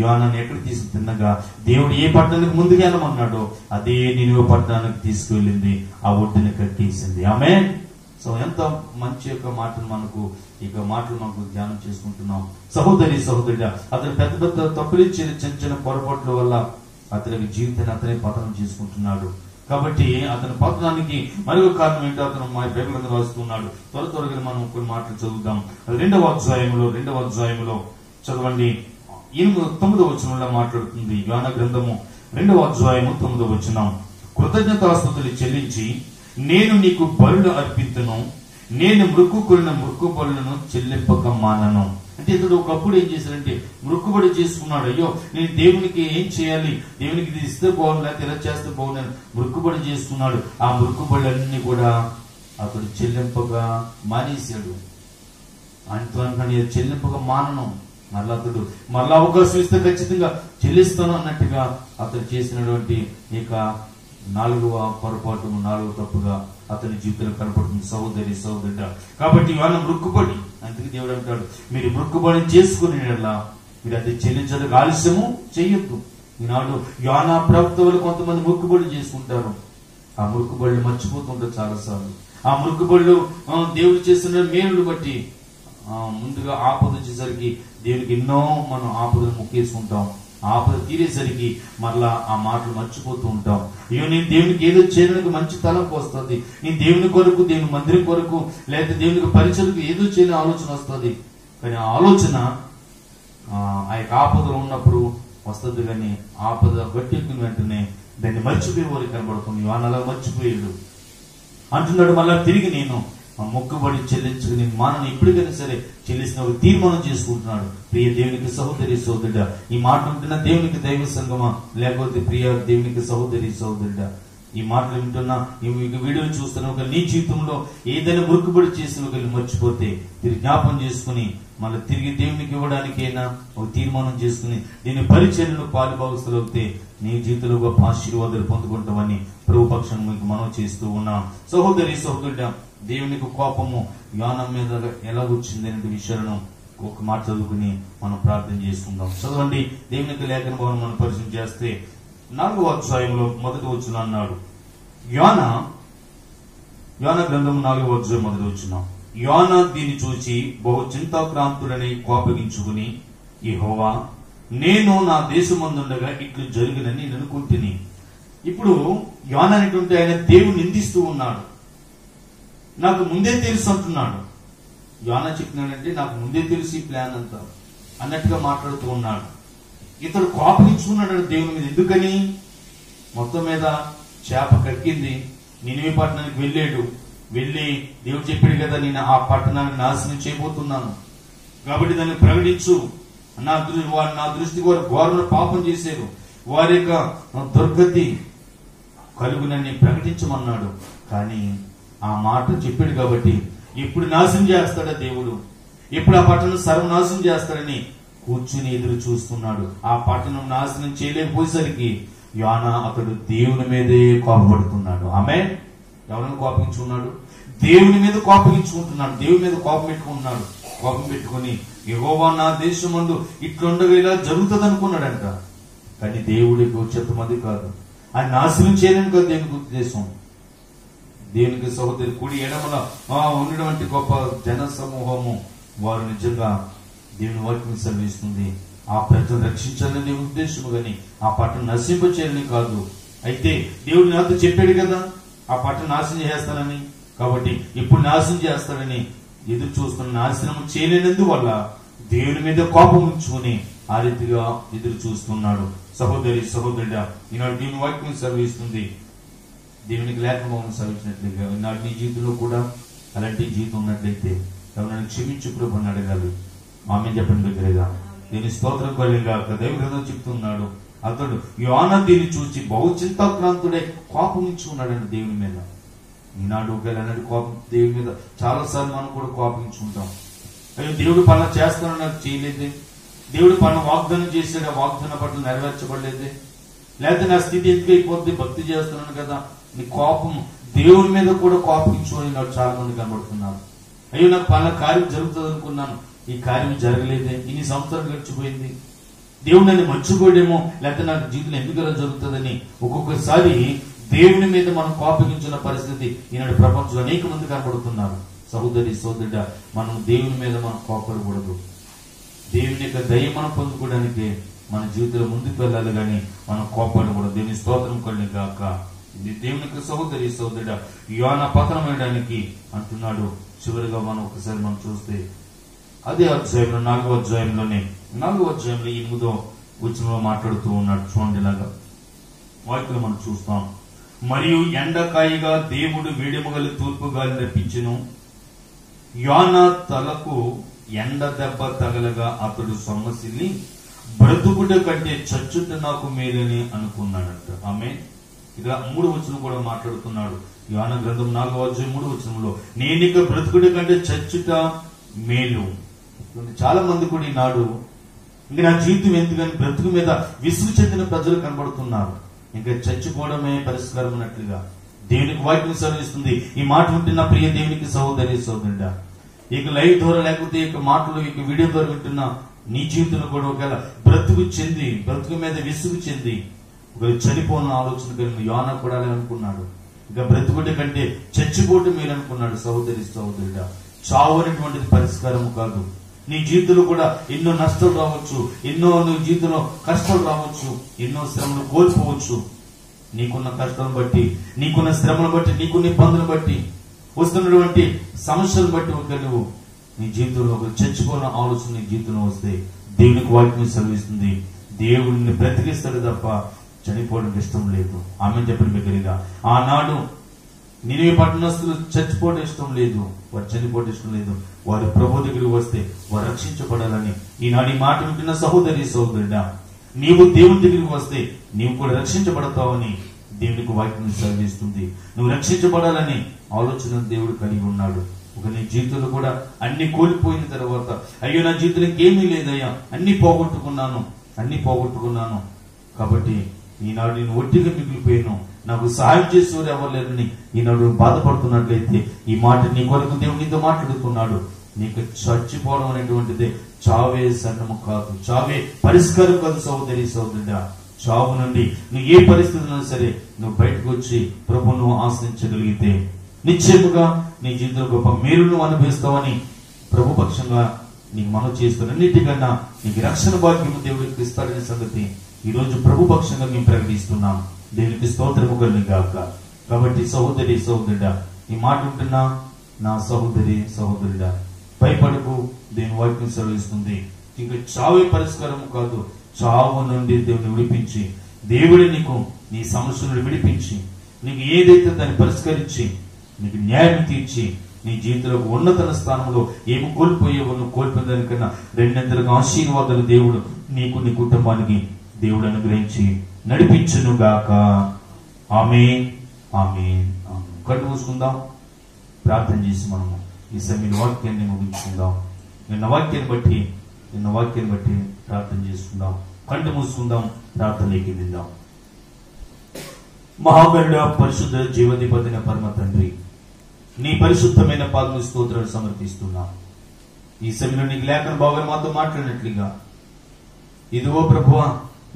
యోనాను ఎక్కడ తీసుకు తిన్నగా దేవుడు ఏ పట్టణానికి ముందుకు వెళ్ళమన్నాడో అదే నినివే పట్టణానికి తీసుకువెళ్ళింది, ఆ ఒడ్డుని కట్టేసింది. ఆమేన్. సో ఎంత మంచి యొక్క మాటలు మనకు ధ్యానం చేసుకుంటున్నాం. సహోదరి సహోదరుడా, అతను పెద్ద పెద్ద తప్పులు చిన్న చిన్న పొరపాట్ల వల్ల అతని జీవితాన్ని అతనే పతనం చేసుకుంటున్నాడు. కాబట్టి అతని పతనానికి మరొక కారణం ఏంటో అతను మా బైబిల్ మీద రాస్తున్నాడు. త్వరగా మనం కొన్ని మాటలు చదువుదాం. రెండవ అధ్యాయంలో చదవండి. 9వ వచనంలో మాట్లాడుతుంది. యోనా గ్రంథము 2వ అధ్యాయము 9వ వచనం. కృతజ్ఞతాస్తుతులు చెల్లించి నేను నీకు బలులు అర్పింతును, నేను మృక్కుకొనిన మృక్కుబలులను చెల్లింపక మానను. అంటే ఇతడు ఒకప్పుడు ఏం చేశాడంటే మృక్కుబడి చేసుకున్నాడు. అయ్యో నేను దేవునికి ఏం చేయాలి, దేవునికి ఇది ఇస్తే బాగుంది, లేకపోతే ఇలా చేస్తే బాగుందని మృక్కుబడి చేసుకున్నాడు. ఆ మృక్కుబడులన్నీ కూడా అతడు చెల్లింపగా మానేశాడు. ఆయనతో అనుకుని చెల్లింపగా మానను, మరలా అవకాశం ఇస్తే ఖచ్చితంగా చెల్లిస్తాను అన్నట్టుగా అతడు చేసినటువంటి ఇక 4వ పొరపాటు, 4వ తప్పుగా అతని జీవితంలో కనపడుతుంది. సహోదరి సహోదరుడా, కాబట్టి మనం మృక్కుబడి, అందుకే దేవుడు అంటాడు, మీరు మృక్కుబడి చేసుకుని మీరు అది చెల్లించడానికి ఆలస్యము చెయ్యొద్దు. ఈనాడు యోనా ప్రవక్తలు కొంతమంది మృక్కుబడులు చేసుకుంటారు. ఆ మృక్కుబడులు మర్చిపోతుంటారు చాలాసార్లు. ఆ మృక్కుబడులు దేవుడు చేస్తున్న మేలును బట్టి ముందుగా ఆపద వచ్చేసరికి దేవునికి ఎన్నో మనం ఆపదలు మొక్కేసుకుంటాం. ఆపద తీరేసరికి మరలా ఆ మాటలు మర్చిపోతూ ఉంటాం. అయ్యో నేను దేవునికి ఏదో చేయడానికి మంచి తలంపు వస్తుంది, నేను దేవుని కొరకు, దేవుని మందిరం కొరకు, లేకపోతే దేవునికి పరిచయకు ఏదో చేయని ఆలోచన వస్తుంది. కానీ ఆ ఆలోచన ఆ యొక్క ఆపదలో ఉన్నప్పుడు వస్తుంది, కానీ ఆపద గట్టెక్కిన వెంటనే దాన్ని మర్చిపోయే వారికి కనబడుతుంది. వాడిని అలా మర్చిపోయాడు అంటున్నాడు. మళ్ళా తిరిగి నేను మొక్కుబడి చెల్లించుకుని మానని ఎప్పటికైనా సరే చెల్లిసిన ఒక తీర్మానం చేసుకుంటున్నాడు. ప్రియ దేవునికి సహోదరి సహోదరుడా, ఈ మాట ఉంటున్న దేవునికి దైవ సంగమా, లేకపోతే ప్రియ దేవునికి సహోదరి సహోదరుడా, ఈ మాటలు వింటున్నా, ఈ వీడియోలు చూస్తున్నా, ఒక నీ జీవితంలో ఏదైనా మొక్కుబడి చేసిన ఒకరిని మర్చిపోతే తిరిగి జ్ఞాపం చేసుకుని మళ్ళీ తిరిగి దేవునికి ఇవ్వడానికైనా ఒక తీర్మానం చేసుకుని దీని పరిచర్యలో పాలుభాగస్తులు అవుతే నీ జీవితంలో గొప్ప ఆశీర్వాదాలు పొందుకుంటామని ప్రభుపక్షం మీకు మనం చేస్తూ ఉన్నాం. సహోదరి సహోదరుడా, దేవునికి కోపము యోనా మీద ఎలా వచ్చింది అనే విషయాలను ఒక మాట చదువుకుని మనం ప్రార్థన చేసుకుందాం. చదవండి. దేవునికి లేఖన భవనం మనం పరిచయం చేస్తే 4వ అధ్యాయంలో 1వ వచనం అన్నాడు, యోనా గ్రంథం 4వ అధ్యాయం 1వ వచనం. యోనా దీన్ని చూచి బహు చింతాక్రాంతుడని కోపగించుకుని, యెహోవా నేను నా దేశమందుండగా ఇట్లు జరిగినని నేను అనుకుంటుని. ఇప్పుడు యోనా అనేటువంటి ఆయన దేవుని నిందిస్తూ ఉన్నాడు. నాకు ముందే తెలుసు అంటున్నాడు. యోనా చెప్పినాడంటే నాకు ముందే తెలుసు ఈ ప్లాన్ అంతా అన్నట్టుగా మాట్లాడుతూ ఉన్నాడు. ఇతడు కోపగించుకున్నాడు దేవుని మీద. ఎందుకని? మొత్తం మీద చేప కక్కింది, నినివే పట్టణానికి వెళ్ళాడు. వెళ్ళి దేవుడు చెప్పాడు కదా, నేను ఆ పట్టణాన్ని నాశనం చేయబోతున్నాను కాబట్టి దాన్ని ప్రకటించు, నా దృష్టికి వారు ఘోరమైన పాపం చేశారు, వారి యొక్క దుర్గతి కలుగునని ప్రకటించమన్నాడు. కానీ ఆ మాట చెప్పాడు కాబట్టి ఎప్పుడు నాశనం చేస్తాడా దేవుడు, ఎప్పుడు ఆ పట్టణం సర్వనాశనం చేస్తాడని కూర్చుని ఎదురు చూస్తున్నాడు. ఆ పట్టణం నాశనం చేయలేకపోయేసరికి యోనా అతడు దేవుని మీదే కోపపడుతున్నాడు. ఆమె ఎవరిని కోపగించుకున్నాడు? దేవుని మీద కోపగించుకుంటున్నాడు. దేవుని మీద కోపం పెట్టుకుంటున్నాడు. కోపం పెట్టుకుని యెహోవా నా దేశమందు ఇట్లుండగా ఇలా జరుగుతుంది అనుకున్నాడంట. కానీ దేవుడికి ఉచితమది కాదు, ఆయన నాశనం చేయలేని కాదు దేవునికి ఉద్దేశం. దేవునికి సహోదరి కుడి ఎడమల ఉన్నటువంటి గొప్ప జన సమూహము వారు నిజంగా దేవుని వాక్యం సెలవిస్తుంది. ఆ ప్రజలు రక్షించాలని దేవుని ఉద్దేశము, కానీ ఆ పట్టణం నశింప చేయాలని కాదు. అయితే దేవుడు నాతో చెప్పాడు కదా ఆ పట్టణం నాశనం చేస్తానని, కాబట్టి ఇప్పుడు నాశనం చేస్తాడని ఎదురు చూస్తున్న నాశనం చేయలేనందువల్ల దేవుని మీద కోపం ఉంచుకుని ఆ రీతిగా ఎదురు చూస్తున్నాడు. సహోదరి సహోదరుడా, ఈనాడు దేవుని వాక్యం సెలవిస్తుంది, దేవునికి లేఖమౌనం సెలవించినట్లుగా ఈనాడు నీ జీవితంలో కూడా అలాంటి జీవితం ఉన్నట్లయితే ఎవరైనా క్షమించు ప్రభు అని అడగాలి. ఆమె చెప్పండి దగ్గరగా. దీని స్తోత్రం కలిగా దైవ గ్రంథం చెప్తున్నాడు, అతడు యోనా దీన్ని చూసి బహు చింతాక్రాంతుడై కోపం ఉంచుకున్నాడండి దేవుని మీద. ఈనాడు ఒకవేళ కోపం దేవుని మీద చాలా సార్లు మనం కూడా కోపించుకుంటాం. అయ్యో దేవుడు పనులు చేస్తానని నాకు చేయలేదే, దేవుడు పనులు వాగ్దానం చేశాడు, ఆ వాగ్దానం పట్ల నెరవేర్చబడలేదే, లేకపోతే నా స్థితి ఎందుకు అయిపోద్ది, భక్తి చేస్తున్నాను కదా. నీ కోపం దేవుని మీద కూడా కోపించుకొని నాకు చాలా మంది కనబడుతున్నారు. అయ్యో నాకు పనుల కార్యం జరుగుతుంది అనుకున్నాను, ఈ కార్యం జరగలేదే, ఇన్ని సంవత్సరాలు గడిచిపోయింది, దేవుడు నన్ను మర్చిపోయాడేమో, లేకపోతే నాకు జీవితంలో ఎందుకు ఇలా జరుగుతుందని ఒక్కొక్కసారి దేవుని మీద మనం కోపగించిన పరిస్థితి ఈనాడు ప్రపంచంలో అనేక మంది కనబడుతున్నారు. సహోదరి సోదరుడా, మనం దేవుని మీద మనం కోపడకూడదు. దేవుని యొక్క దయ మనం పొందుకోవడానికి మన జీవితంలో ముందుకు వెళ్ళాలి, కానీ మనం కోపడకూడదు. దేవుని స్తోత్రం కలిగి గాక. ఇది దేవునికి సహోదరి సోదరుడా, యోనా పతనం వేయడానికి అంటున్నాడు. చివరిగా మనం ఒకసారి మనం చూస్తే అదే అధ్యాయంలో 4వ అధ్యాయంలో 8వ వచనంలో మాట్లాడుతూ ఉన్నాడు. చూడండి, ఇలాగా వాక్యం మనం చూస్తాం. మరియు ఎండకాయగా దేవుడు వేడిమగలి తూర్పు గాలి రప్పించెను, యోనా తలకు ఎండ దెబ్బ తగలగా అతడు సొమ్మసిల్లి బ్రతుకుట కంటే చచ్చుట నాకు మేలని అనుకున్నాడంట. ఆమె ఇక 3వ వచనం కూడా మాట్లాడుతున్నాడు. యోనా గ్రంథం 4వ అధ్యాయం 3వ వచనంలో నేనిక బ్రతుకుట కంటే చచ్చుట మేలు. చాలా మంది కూడా ఈనాడు ఇంక నా జీవితం ఎందుకని బ్రతుకు మీద విసుగు చెందిన ప్రజలు కనబడుతున్నారు. ఇంకా చచ్చిపోవడమే పరిష్కారం అన్నట్లుగా దేవునికి వాక్యం సెలవిస్తుంది. ఈ మాట వింటున్న ప్రియ దేవునికి సహోదరి సహోదరుడా, ఇక లైవ్ ద్వారా లేకపోతే ఇక మాటలు ఇక వీడియో ద్వారా వింటున్న నీ జీవితంలో కూడా ఒకవేళ బ్రతుకు మీద విసుగు చెంది ఒకవేళ చనిపోయిన ఆలోచన కలిగిన యోనా కూడా అనుకున్నాడు. ఇక బ్రతుకుట కంటే చచ్చిపోవటం మీరు అనుకున్నాడు. సహోదరి సహోదరుడా, చావు అనేటువంటిది పరిష్కారం కాదు. నీ జీవితంలో కూడా ఎన్నో నష్టాలు రావచ్చు, ఎన్నో నీ జీవితంలో కష్టాలు రావచ్చు, ఎన్నో శ్రమలు కోల్పోవచ్చు. నీకున్న కష్టాలను బట్టి, నీకున్న శ్రమను బట్టి, నీకున్న ఇబ్బందులను బట్టి, వస్తున్నటువంటి సమస్యలను బట్టి ఒక నువ్వు నీ జీవితంలో ఒక చచ్చిపోయిన ఆలోచన నీ జీవితంలో వస్తే దేవునికి వాక్యం సెలవిస్తుంది, దేవుడిని బ్రతికిస్తాడు తప్ప చనిపోవడం ఇష్టం లేదు. ఆమె చెప్పిన దగ్గరగా ఆనాడు నినివే పట్టణస్తులు చచ్చిపోవడం ఇష్టం లేదు, వారు చనిపోవడం ఇష్టం లేదు. వారి ప్రభు దగ్గరికి వస్తే వారు రక్షించబడాలని ఈనాడు ఈ మాట వింటున్న సహోదరి సహోదరుడా, నీవు దేవుని దగ్గరికి వస్తే నీవు కూడా రక్షించబడతావని దేవునికి వాక్యం సెలవిస్తుంది. నువ్వు రక్షించబడాలని ఆలోచన దేవుడు కలిగి ఉన్నాడు. ఒక నీ జీవితంలో కూడా అన్ని కోల్పోయిన తర్వాత అయ్యో నా జీవితంలో ఏమీ లేదయ్యా, అన్ని పోగొట్టుకున్నాను కాబట్టి ఈనాడు నేను ఒట్టిగా మిగిలిపోయాను, నాకు సహాయం చేసేవారు ఎవరు లేరని ఈనాడు బాధపడుతున్నట్లయితే ఈ మాట నీ కొరకు దేవుడు నీతో మాట్లాడుతున్నాడు. నీకు చచ్చిపోవడం అనేటువంటిది చావే సన్నము కాదు, చావే పరిష్కారం కాదు. సహోదరి సహోదరుడా, చావు నుండి నువ్వు ఏ పరిస్థితుల్లో సరే నువ్వు బయటకు వచ్చి ప్రభువును నువ్వు ఆశ్రయించగలిగితే నిశ్చయముగా నీ జీవితంలో గొప్ప మేలును అనుభవిస్తావని ప్రభు పక్షంగా నీకు మనం చేస్తున్న అన్నిటికన్నా నీకు రక్షణ భాగ్యము దేవుడికి ఇస్తాడనే సంగతి ఈ రోజు ప్రభు పక్షంగా మేము ప్రకటిస్తున్నాం. దేవునికి స్తోత్రము కలుగును గాక. కాబట్టి సహోదరి సహోదరుడా, ఈ మాట ఉంటున్నా నా సహోదరి సహోదరుడా, భయపడకు. దేవుని వాక్యం సెలవిస్తుంది ఇంకా చావే పరిష్కారము కాదు, చావు నుండి దేవుని విడిపించి, దేవుడు నీకు నీ సమస్యలను విడిపించి, నీకు ఏదైతే దాన్ని పరిష్కరించి, నీకు న్యాయం తీర్చి, నీ జీవితంలో ఉన్నత స్థానంలో ఏమి కోల్పోయేవో నువ్వు కోల్పోయిన దానికన్నా రెండంతలుగా ఆశీర్వాదాలు దేవుడు నీకు, నీ కుటుంబానికి దేవుడు అనుగ్రహించి నడిపించును గాక. ఆమేన్, ఆమేన్, ఆమేన్. కళ్ళు మూసుకుందాం, ప్రార్థన చేసి మనము ఈ సమయం వాక్యాన్ని ముగించుకుందాం. నిన్న వాక్యాన్ని బట్టి ప్రార్థన చేసుకుందాం. కళ్ళు మూసుకుందాం, ప్రార్థనలోకి వెళ్దాం. మహాగరుడ, పరిశుద్ధ జీవాధిపతిన పరమ తండ్రి, నీ పరిశుద్ధమైన పాదముల స్తోత్రాలు సమర్పిస్తున్నా. ఈ సమయంలో నీకు లేఖన బాగా మాతో మాట్లాడినట్లుగా, ఇదిగో ప్రభువా,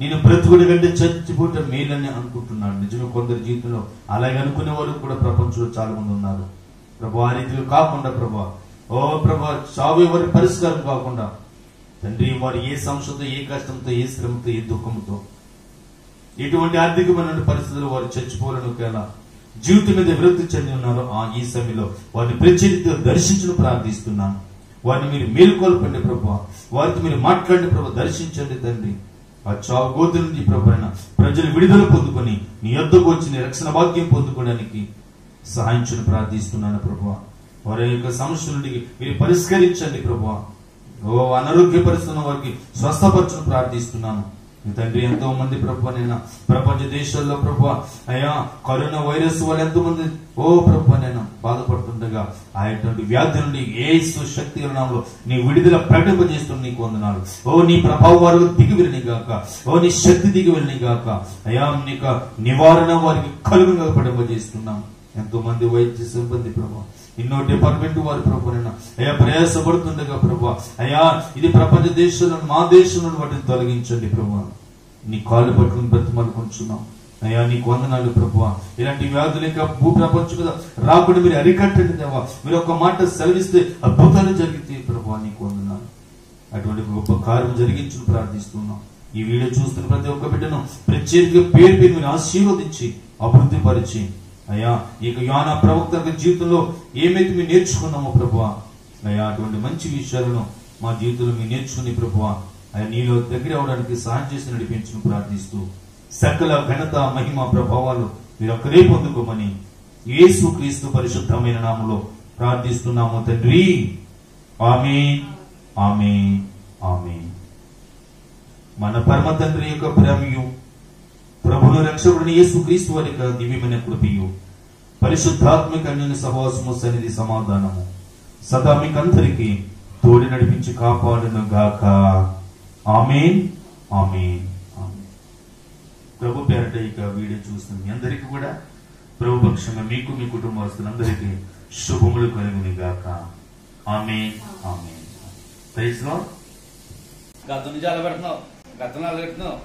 నేను బ్రతుకుడి కంటే చచ్చిపోవటం మేలని అనుకుంటున్నాను. నిజమే, కొందరి జీవితంలో అలాగే అనుకునే వారు కూడా ప్రపంచంలో చాలా మంది ఉన్నారు ప్రభు. ఆ రీతిలో కాకుండా ప్రభా, ఓ ప్రభా, చావు వారి పరిష్కారం కాకుండా తండ్రి, వారు ఏ సమస్యతో, ఏ కష్టంతో, ఏ శ్రమతో, ఏ దుఃఖంతో, ఎటువంటి ఆర్థికమైన పరిస్థితుల్లో వారు చచ్చిపోవాలను కేలా జీవితం మీద విరక్తి చెంది ఉన్నారో ఈ సమయంలో వారిని ప్రత్యేకంగా దర్శించడం ప్రార్థిస్తున్నాను. వారిని మీరు మేలుకొల్పండి ప్రభు, వారితో మీరు మాట్లాడండి ప్రభు, దర్శించండి తండ్రి. ఆ చావు గోతు నుంచి ప్రభు ప్రజలు విడుదల పొందుకొని నీ యొద్దకు వచ్చి నీ రక్షణ భాగ్యం పొందుకోవడానికి సహాయించని ప్రార్థిస్తున్నాను ప్రభు. వారి యొక్క సమస్యల నుండి మీరు పరిష్కరించండి ప్రభు. ఓ అనారోగ్య పరిస్థితున్న వారికి స్వస్థపరచును ప్రార్థిస్తున్నాను తండ్రి. ఎంతో మంది ప్రభు నేను ప్రపంచ దేశాల్లో ప్రభు అయ్యా కరోనా వైరస్ వాళ్ళు ఎంతో మంది ఓ ప్రభు నేను బాధపడుతుండగా ఆయనటువంటి వ్యాధి నుండి యేసు శక్తి నామములో నీ విడుదల ప్రకటింపజేస్తున్న నీకు వందనాలు. ఓ నీ ప్రభావ వారు దిగి వెళ్ళని గాక, ఓ నీ శక్తి దిగి వెళ్ళని గాక. అయ్యా నీకు నివారణ వారికి కలుగుగా ప్రకటింపజేస్తున్నాం. ఎంతో మంది వైద్య సిబ్బంది ప్రభు, ఎన్నో డిపార్ట్మెంట్ వారి ప్రభు అయ్యా ప్రయాసపడుతుండగా ప్రభు అయ్యా ఇది ప్రపంచ దేశంలో మా దేశంలో వాటిని తొలగించండి ప్రభు. నీ కాళ్ళు పట్టుకుని బ్రతిమలుకుంటున్నాం అయ్యా, నీకు వందనాలు ప్రభు. ఇలాంటి వ్యాధులు ఇంకా భూ ప్రపంచం మీద రాకుండా మీరు అరికట్టండి దేవా. మీరు ఒక మాట సెలవిస్తే అద్భుతాలు జరిగితే ప్రభు, నీకు వందనాలు. అటువంటి గొప్ప కార్యం జరిగించుని ప్రార్థిస్తున్నాం. ఈ వీడియో చూస్తున్న ప్రతి ఒక్క బిడ్డను ప్రత్యేకంగా పేరు పేరు మీరు ఆశీర్వదించి అభివృద్ధి పరిచి అయ్యా ఇక యోనా ప్రవక్త జీవితంలో ఏమైతే మేము నేర్చుకున్నామో ప్రభువా అయ్యా, అటువంటి మంచి విషయాలను మా జీవితంలో మేము నేర్చుకుని ప్రభువా అయ్యా నీలో దగ్గర అవడానికి సహాయం చేసి నడిపించును ప్రార్థిస్తూ సకల ఘనత మహిమ ప్రభావాలు మీరు ఒక్కరే పొందుకోమని యేసుక్రీస్తు పరిశుద్ధమైన నామములో ప్రార్థిస్తున్నాము తండ్రి. ఆమేన్, ఆమేన్, ఆమేన్. మన పరమ తండ్రి యొక్క ప్రేమయు ప్రభును రక్షకుడిని యేసుక్రీస్తు వారి యొక్క దివ్యమైన కృపయు పరిశుద్ధాత్మిక అన్యోన్య సహవాసము సన్నిధి సమాధానము సదా మీకందరికీ తోడి నడిపించి కాపాడును గాక. ఆమేన్, ఆమేన్, ఆమేన్. ప్రభు పేరట ఇక వీడియో చూస్తున్న మీ అందరికీ కూడా ప్రభు పక్షంగా మీకు మీ కుటుంబస్తులందరికీ శుభములు కలుగును గాక. Amen, amen. Praise Lord. గతం నుంచి అలా పెడుతున్నావు, గతం అలా పెడుతున్నావు.